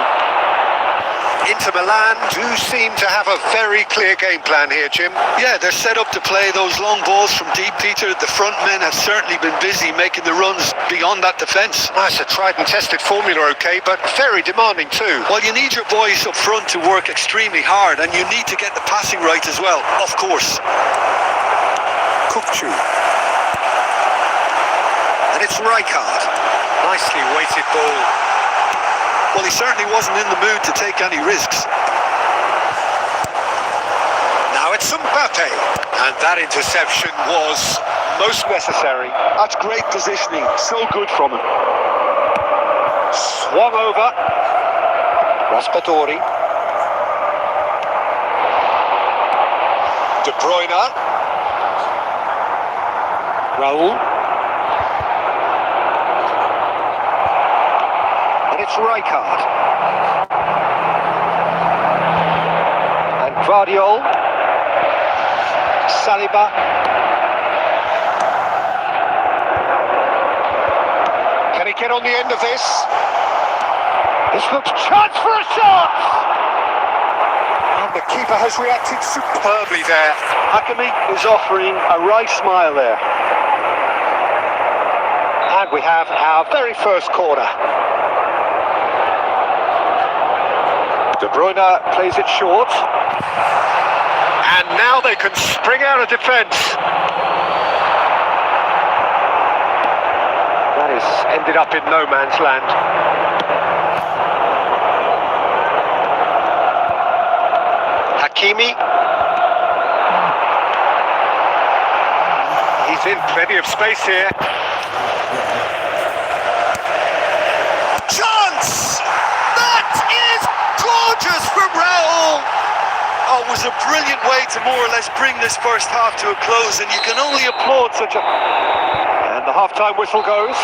Inter Milan do seem to have a very clear game plan here, Jim. Yeah, they're set up to play those long balls from deep, Peter. The front men have certainly been busy making the runs beyond that defence. That's a tried and tested formula, okay, but very demanding too. Well, you need your boys up front to work extremely hard, and you need to get the passing right as well, of course. Kukcu. And it's Rijkaard. Nicely weighted ball. Well, he certainly wasn't in the mood to take any risks. Now it's Mbappe. And that interception was most necessary. That's great positioning. So good from him. Swung over. Raspadori. De Bruyne. Raul. And it's Rijkaard. And Guardiol. Saliba. Can he get on the end of this? This looks chance for a shot! And the keeper has reacted superbly there. Hakimi is offering a wry smile there. And we have our very first corner. De Bruyne plays it short. And now they can spring out of defence. That has ended up in no man's land. Hakimi. He's in plenty of space here. Chance! That is gorgeous from Raul! Oh, it was a brilliant way to more or less bring this first half to a close, and you can only applaud such a... And the half-time whistle goes.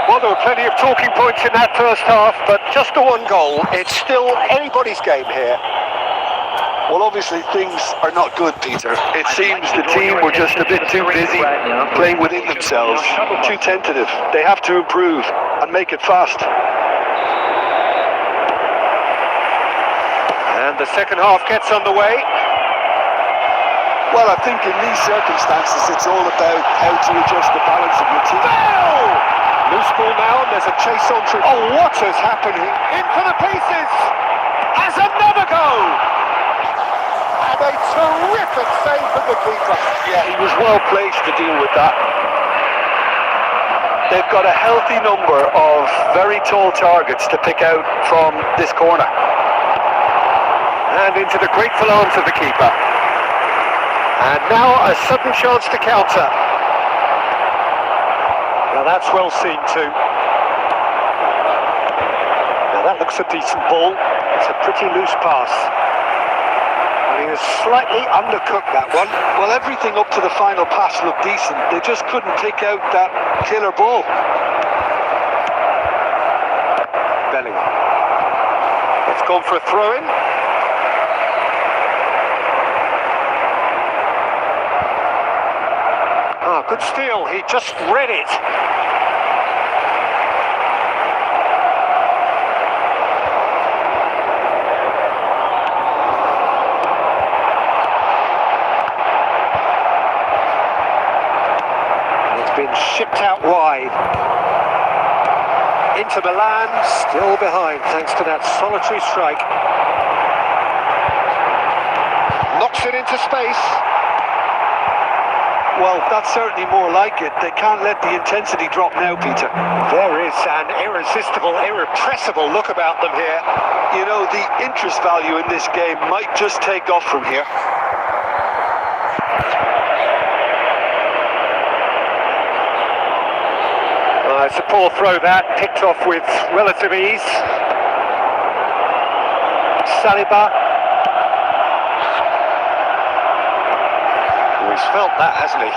Well, there were plenty of talking points in that first half, but just the one goal. It's still anybody's game here. Well, obviously things are not good, Peter. It seems the team were just a bit too busy playing within themselves, too tentative. They have to improve and make it fast. And the second half gets underway. Well, I think in these circumstances, it's all about how to adjust the balance of your team. Oh! Loose ball now, and there's a chase on through. Oh, what has happened here? In for the pieces! Has another go! And a terrific save from the keeper. Yeah, he was well placed to deal with that. They've got a healthy number of very tall targets to pick out from this corner. And into the grateful arms of the keeper. And now a sudden chance to counter. Now that's well seen too. Now that looks a decent ball. It's a pretty loose pass. And he has slightly undercooked that one. Well, everything up to the final pass looked decent. They just couldn't pick out that killer ball. Bellingham. It's gone for a throw-in. Ah, good steal. He just read it. It's been shipped out wide. Inter Milan still behind thanks to that solitary strike. Knocks it into space. Well, that's certainly more like it. They can't let the intensity drop now, Peter. There is an irresistible, irrepressible look about them here. You know, the interest value in this game might just take off from here. It's a poor throw that, picked off with relative ease. Saliba. Oh, he's felt that, hasn't he?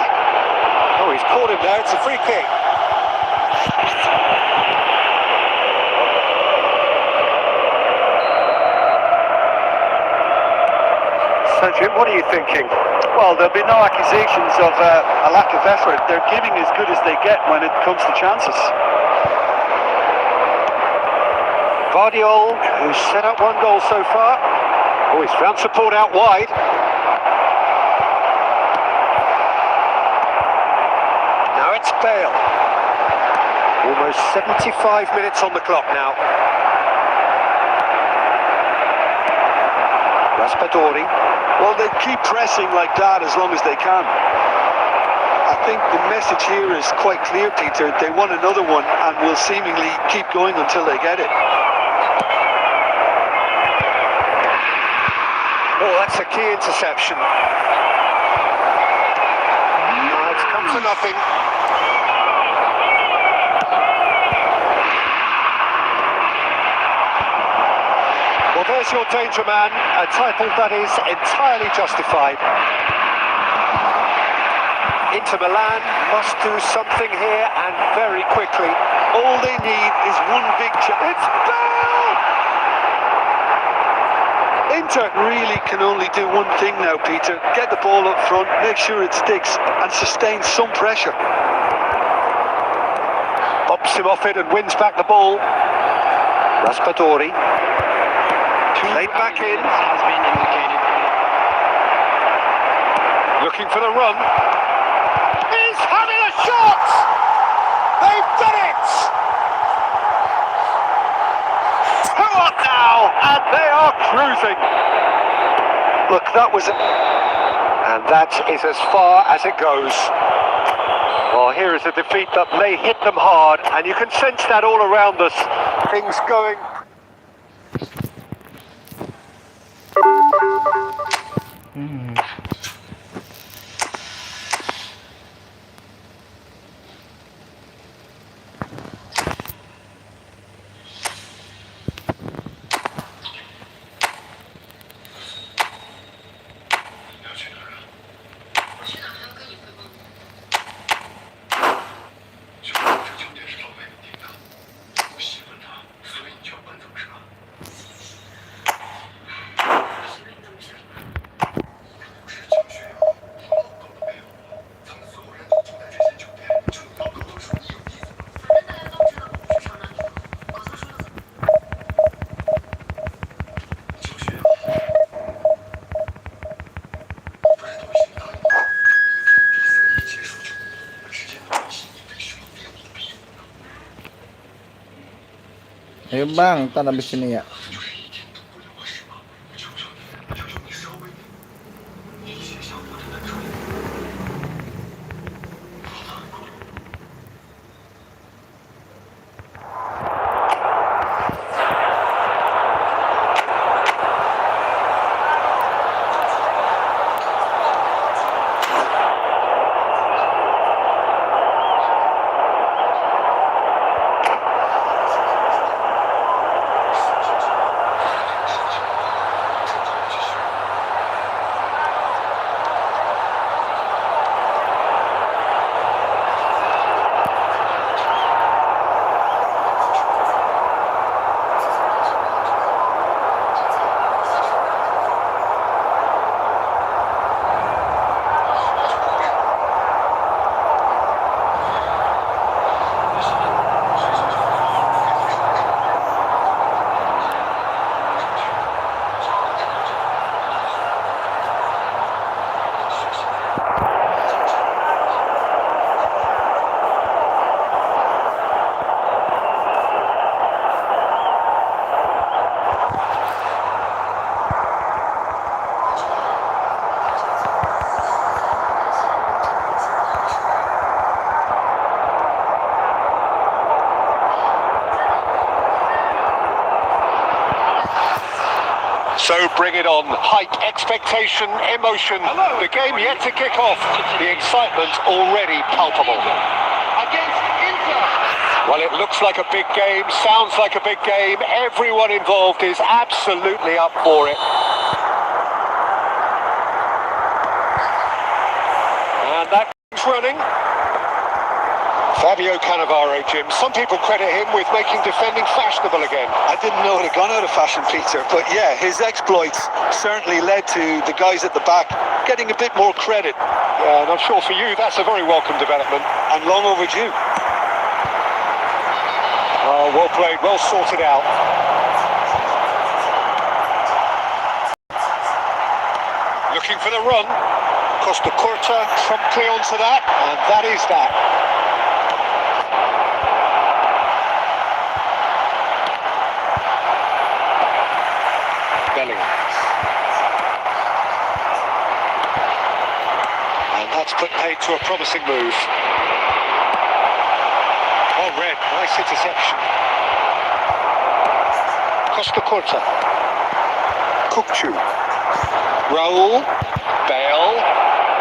Oh, he's caught him there, it's a free kick. So Jim, what are you thinking? Well, there'll be no accusations of a lack of effort. They're giving as good as they get when it comes to chances. Guardiol, who's set up one goal so far. Oh, he's found support out wide. Now it's Bale. Almost 75 minutes on the clock now. Raspadori. Well, they keep pressing like that as long as they can. I think the message here is quite clear, Peter. They want another one and will seemingly keep going until they get it. Oh, that's a key interception. It's come for nothing. Well, there's your danger man, a title that is entirely justified. Inter Milan must do something here, and very quickly. All they need is one big chance. It's Bale! Inter really can only do one thing now, Peter. Get the ball up front, make sure it sticks, and sustain some pressure. Bumps him off it and wins back the ball. Raspadori. Played back in. Has been indicated. Looking for the run. He's having a shot! They've done it! 2-up now, and they are cruising. Look, that was... And that is as far as it goes. Well, here is a defeat that may hit them hard, and you can sense that all around us. Things going... Ayo bang, ntar habis ini ya. So bring it on. Hype, expectation, emotion. The game yet to kick off. The excitement already palpable. Against Inter. Well, it looks like a big game, sounds like a big game. Everyone involved is absolutely up for it. And that's running. Fabio Cannavaro, Jim. Some people credit him with making defending fashionable again. I didn't know it had gone out of fashion, Peter, but yeah, his exploits certainly led to the guys at the back getting a bit more credit. Yeah, and I'm sure for you that's a very welcome development. And long overdue. Oh, well played, well sorted out. Looking for the run. Costa Curta promptly onto that, and that is that. And that's put paid to a promising move. Oh, red, nice interception. Costa Curta. Kukchu. Raul. Bale.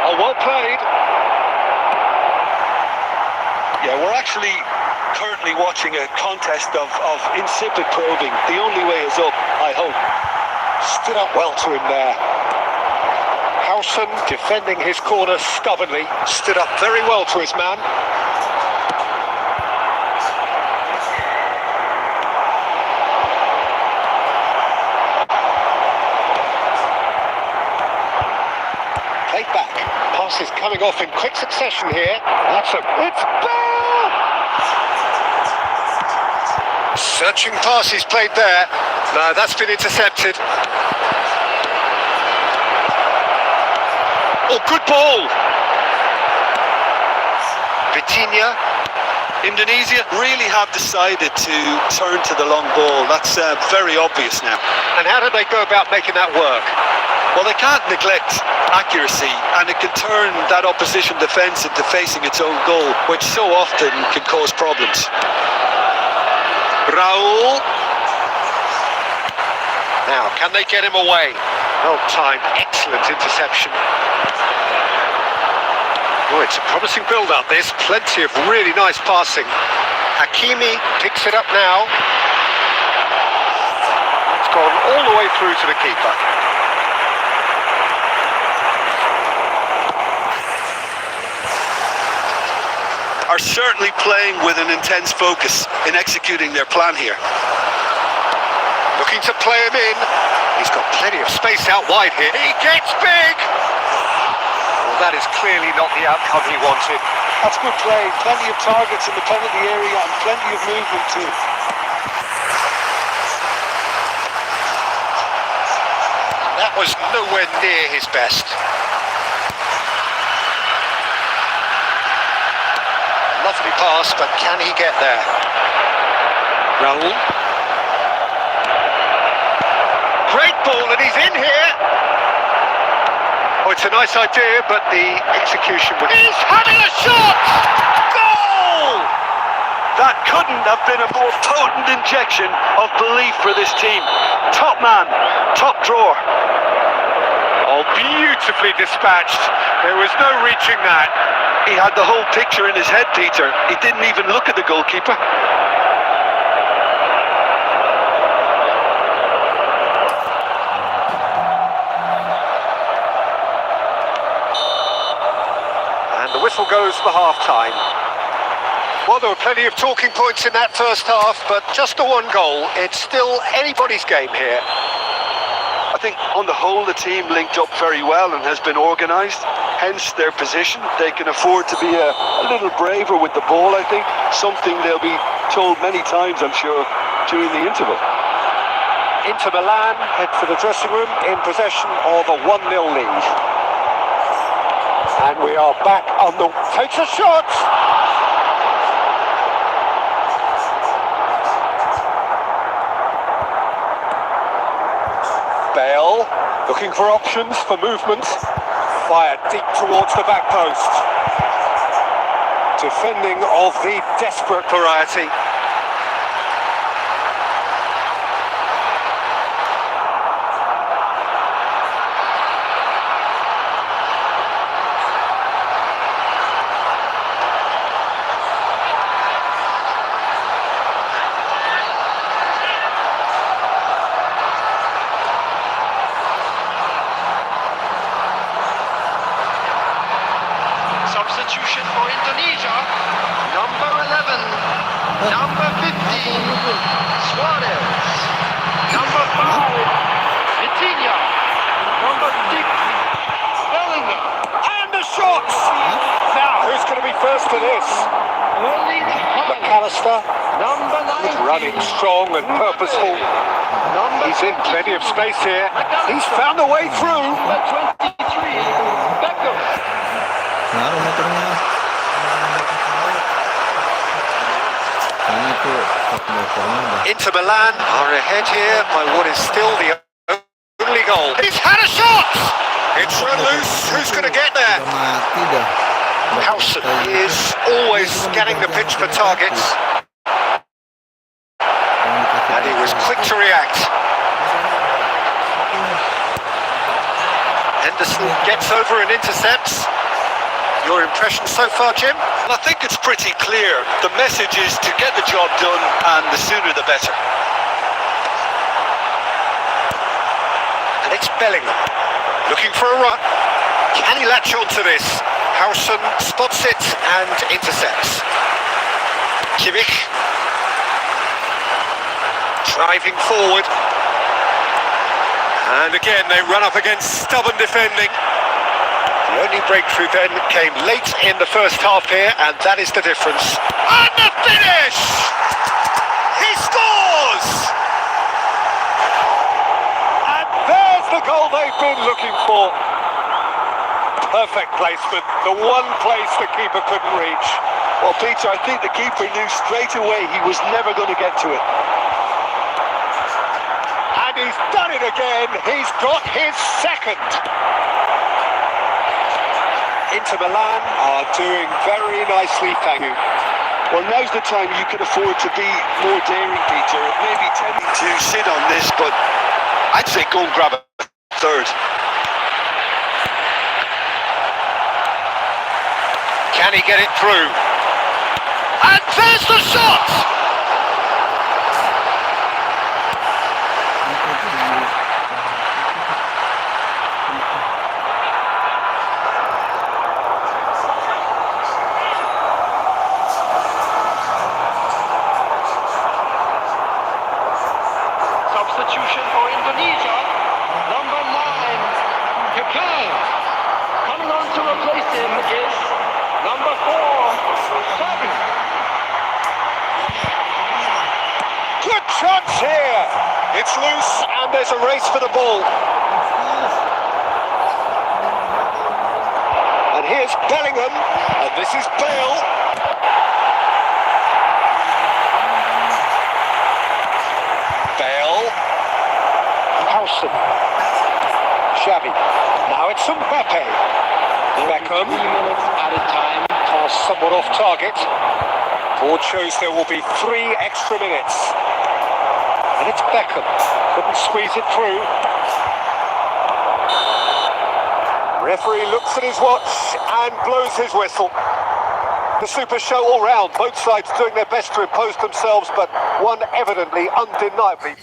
Oh, well played. Yeah, we're actually currently watching a contest of insipid probing. The only way is up, I hope. Stood up well to him there. Seasson defending his corner stubbornly. Stood up very well to his man. Played back. Pass is coming off in quick succession here. It's ball! Searching pass is played there. No, that's been intercepted. Oh, good ball! Vitinha. Indonesia really have decided to turn to the long ball. That's very obvious now. And how do they go about making that work? Well, they can't neglect accuracy, and it can turn that opposition defence into facing its own goal, which so often can cause problems. Raul. Now, can they get him away? Well timed, excellent interception. Oh, it's a promising build-up, this. Plenty of really nice passing. Hakimi picks it up now. It's gone all the way through to the keeper. Are certainly playing with an intense focus in executing their plan here. Looking to play him in. He's got plenty of space out wide here. He gets big! Well, that is clearly not the outcome he wanted. That's good play. Plenty of targets in the penalty area and plenty of movement too. That was nowhere near his best. Lovely pass, but can he get there? Raul. Great ball, and he's in here. Oh, it's a nice idea, but the execution was... He's having a shot! Goal! That couldn't have been a more potent injection of belief for this team. Top man, top drawer. Oh, beautifully dispatched. There was no reaching that. He had the whole picture in his head, Peter. He didn't even look at the goalkeeper. And the whistle goes for half-time. Well, there were plenty of talking points in that first half, but just the one goal. It's still anybody's game here. I think on the whole the team linked up very well and has been organised, hence their position. They can afford to be a little braver with the ball, I think, something they'll be told many times, I'm sure, during the interval. Inter Milan head for the dressing room in possession of a 1-0 lead. And we are back on the... Takes a shot! Bale, looking for options for movement. Fired deep towards the back post. Defending of the desperate variety. Substitution for Indonesia. Number 11. Number 15. Suarez. Number 5. Vitinha. Number 6. Bellingham. And the shots! Now, who's going to be first to this? McAllister. Number 19. Running strong and purposeful. He's in plenty of space here. He's found a way through. Number 23. Beckham. Naruh motornya. Sana tuh top motornya. Inter Milan are ahead here by what is still the only goal. He's had a shot! It's run loose. Who's going to get there? Udah mati dah. Seasson is always scanning the pitch for targets. And he was quick to react. Henderson gets over and intercepts. Your impression so far, Jim? I think it's pretty clear. The message is to get the job done, and the sooner the better. it's Bellingham. Looking for a run. Can he latch onto this? Howson spots it and intercepts. Kimmich. Driving forward. And again, they run up against stubborn defending. The only breakthrough then came late in the first half here, and that is the difference. And the finish! He scores! And there's the goal they've been looking for. Perfect placement, the one place the keeper couldn't reach. Well, Peter, I think the keeper knew straight away he was never going to get to it. And he's done it again. He's got his second. Inter Milan are doing very nicely, thank you. Well, now's the time you could afford to be more daring, Peter. It may be tempting to sit on this, but I'd say go and grab a third. Can he get it through? And there's the shot! Substitution for Indonesia. Number 9, Akhir. Coming on to replace him is number 4, Seasson. Good chance here! It's loose and there's a race for the ball. And here's Bellingham, and this is Bale. Bale. Howson. Xavi. Now it's Mbappe. Beckham. 3 minutes at a time. Pass somewhat off target. Board shows there will be 3 extra minutes. And it's Beckham. Couldn't squeeze it through. Referee looks at his watch and blows his whistle. The super show all round. Both sides doing their best to impose themselves, but one evidently, undeniably.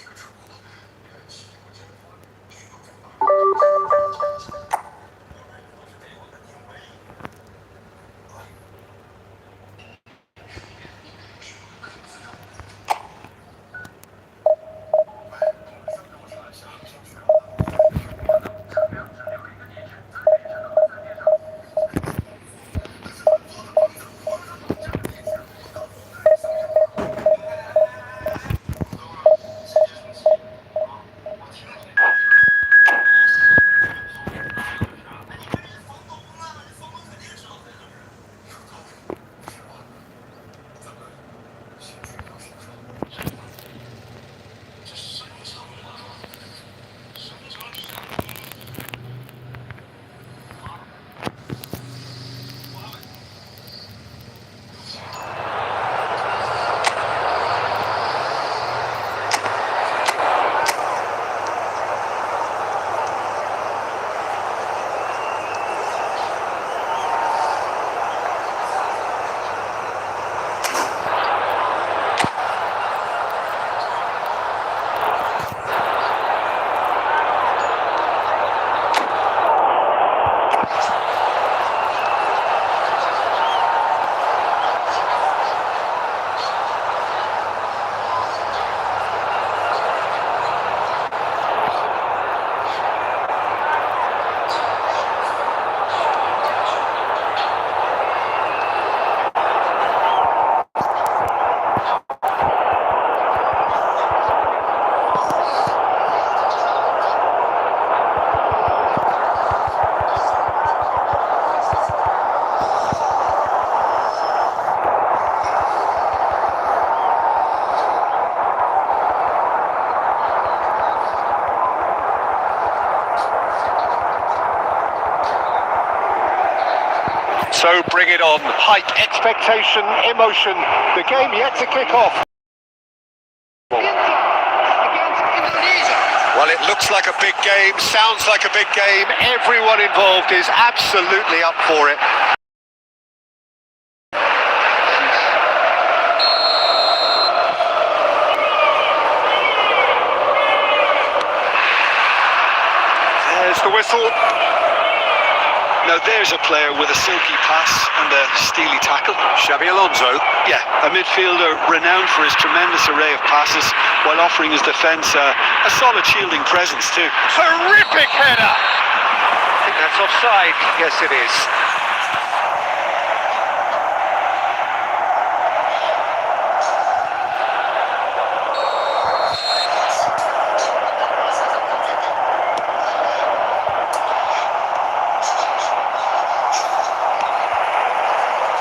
So bring it on. Hype, expectation, emotion. The game yet to kick off. Against Indonesia. Well, it looks like a big game, sounds like a big game. Everyone involved is absolutely up for it. whistle. Now there's a player with a silky pass and a steely tackle. Xabi Alonso. Yeah, a midfielder renowned for his tremendous array of passes while offering his defence a solid shielding presence too. Terrific header. I think that's offside. Yes, it is.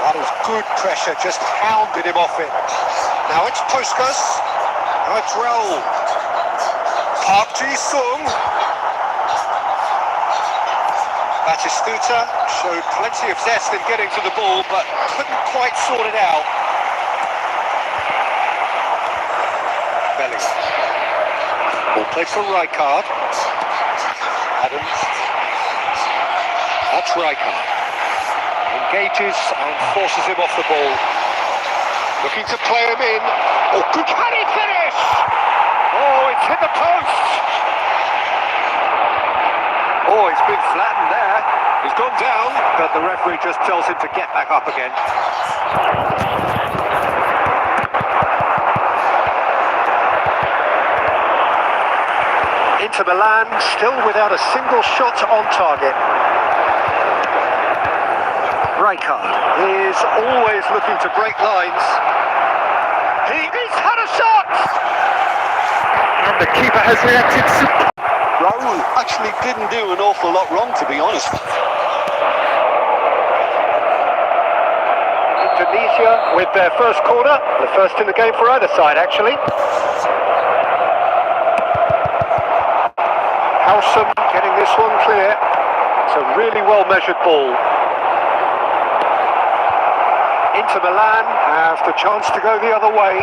That is good pressure, just hounded him off it. Now it's Puskas. Now it's Raul. Seasson. Batistuta showed plenty of zest in getting to the ball, but couldn't quite sort it out. Belly. Ball played for Rijkaard. Adams. That's Rijkaard. Engages and forces him off the ball. Looking to play him in. Oh, good, can he finish? Oh, it's hit the post. Oh, he's been flattened there. He's gone down, but the referee just tells him to get back up again. Inter Milan still without a single shot on target. Rijkaard is always looking to break lines. He's had a shot! And the keeper has reacted. Raul actually didn't do an awful lot wrong, to be honest. Indonesia with their first corner, the first in the game for either side actually. Seasson getting this one clear. It's a really well measured ball. Inter Milan have the chance to go the other way.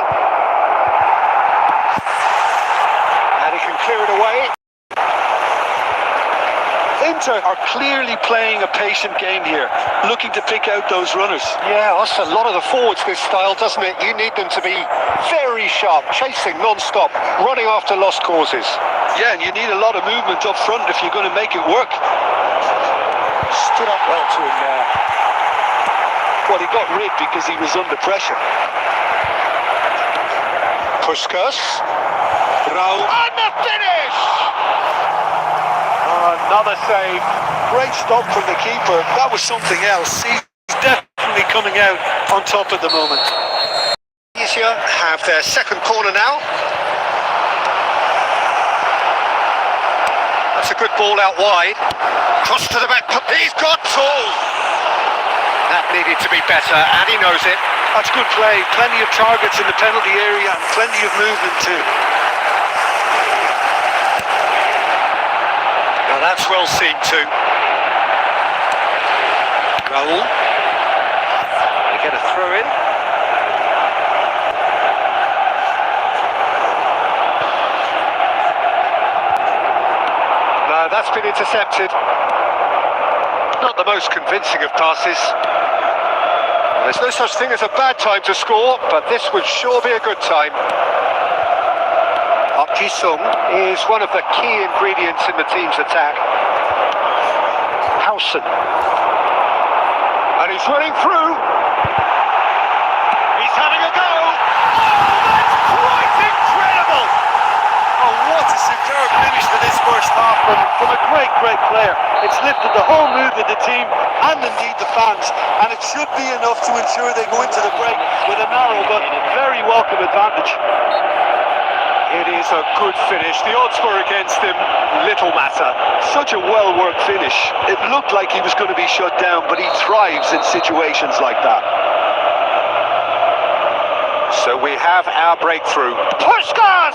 And he can clear it away. Inter are clearly playing a patient game here, looking to pick out those runners. Yeah, that's a lot of the forwards this style, doesn't it? You need them to be very sharp, chasing non-stop, running after lost causes. Yeah, and you need a lot of movement up front if you're going to make it work. Stood up well to him there. Well, he got rid because he was under pressure. Puskas. Raul. And the finish! Another save. Great stop from the keeper. That was something else. He's definitely coming out on top at the moment. Indonesia have their second corner now. That's a good ball out wide. Cross to the back. He's got tall. That needed to be better, and he knows it. That's good play. Plenty of targets in the penalty area and plenty of movement too. Now that's well seen too. Raul. They get a throw in. No, that's been intercepted. Not the most convincing of passes. There's no such thing as a bad time to score, but this would sure be a good time. Seasson is one of the key ingredients in the team's attack. Seasson. And he's running through. He's having a go. Oh, that's quite incredible! Oh, what a superb finish to this first half from a great player. It's lifted the whole mood of the team and indeed the fans, and it should be enough to ensure they go into the break with a narrow but very welcome advantage. It is a good finish. The odds were against him. Little matter. Such a well-worked finish. It looked like he was going to be shut down, but he thrives in situations like that. So we have our breakthrough. Puskas!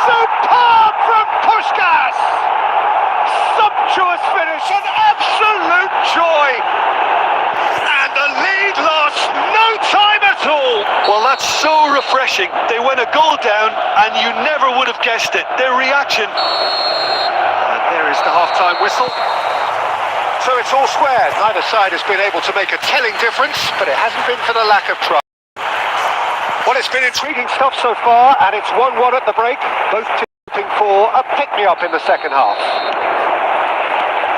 Superb from Puskas! Sumptuous finish, an absolute joy! And the lead lost, no time at all! Well, that's so refreshing. They went a goal down and you never would have guessed it. Their reaction. And there is the half-time whistle. So it's all square. Neither side has been able to make a telling difference, but it hasn't been for the lack of try. Well, it's been intriguing stuff so far, and it's 1-1 at the break. Both teams hoping for a pick-me-up in the second half.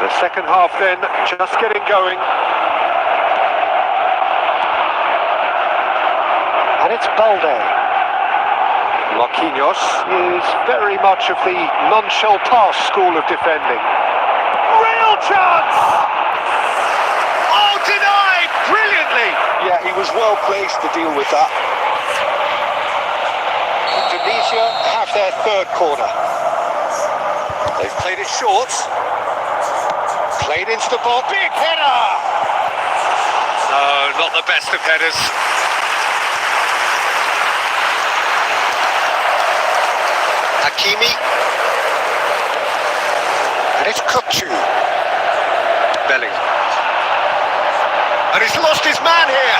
The second half then, just getting going. And it's Balde. Marquinhos is very much of the non-shell pass school of defending. Real chance! Oh, denied! Brilliantly! Yeah, he was well placed to deal with that. Indonesia have their third corner. They've played it short. Played into the ball. Big header! No, not the best of headers. Hakimi. And it's Kukçu. Belling. And he's lost his man here.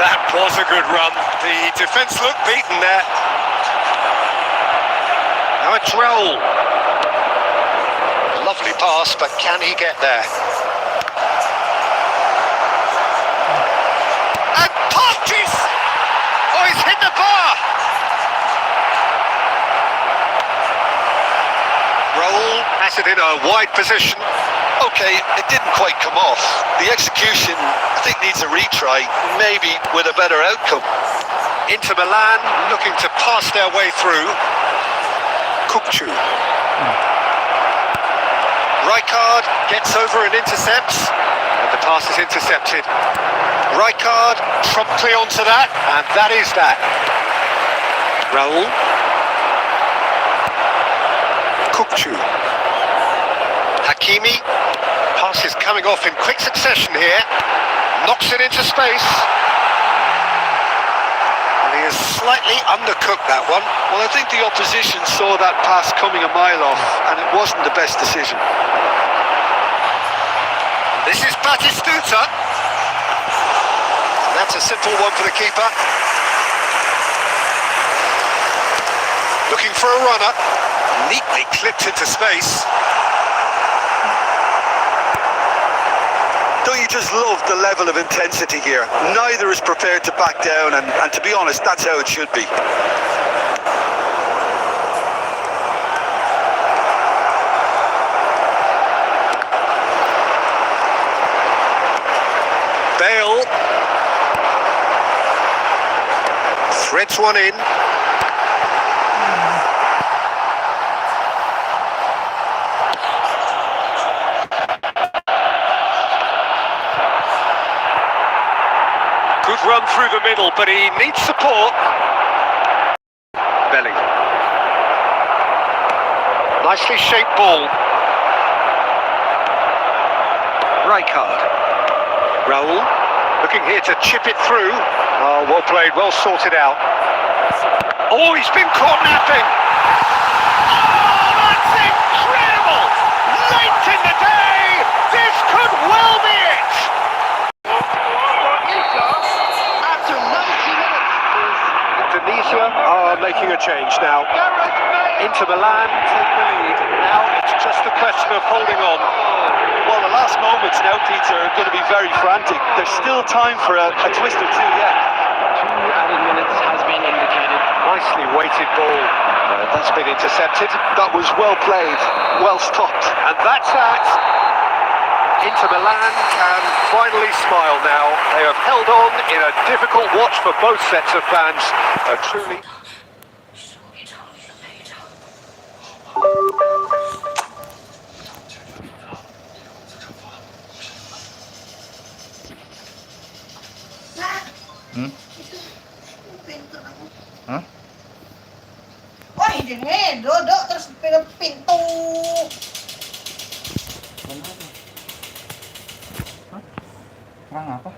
That was a good run. The defence looked beaten there. Now it's Raul. Lovely pass, but can he get there? And Pontis! Oh, he's hit the bar! Raul has it in a wide position. Okay, it didn't quite come off. The execution, I think, needs a retry, maybe with a better outcome. Inter Milan looking to pass their way through. Kukçu. Rijkaard gets over and intercepts, and the pass is intercepted. Rijkaard promptly onto that, and that is that. Raul. Kukçu. Hakimi. Pass is coming off in quick succession here. Knocks it into space. And he has slightly undercooked that one. Well, I think the opposition saw that pass coming a mile off, and it wasn't the best decision. This is Batistuta. And that's a simple one for the keeper. Looking for a runner. Neatly clipped into space. Don't you just love the level of intensity here? Neither is prepared to back down, and to be honest, that's how it should be. Bale threads one in. Good run through the middle, but he needs support. Belling. Nicely shaped ball. Rijkaard. Raul, looking here to chip it through. Oh, well played, well sorted out. Oh, he's been caught napping. Oh, that's incredible! Late in the day, this could well be it. After 90 minutes. Indonesia are making a change now. Inter Milan take the lead. Now it's just a question of holding on. Well, the last moments now, Peter, are going to be very frantic. There's still time for a twist or two yet. 2 added minutes has been indicated. Nicely weighted ball. That's been intercepted. That was well played, well stopped. And that's that. Inter Milan can finally smile now. They have held on in a difficult watch for both sets of fans. A truly... Pintu aku. Hah? Wah, ini duduk terus pintu. Hah? Perang apa?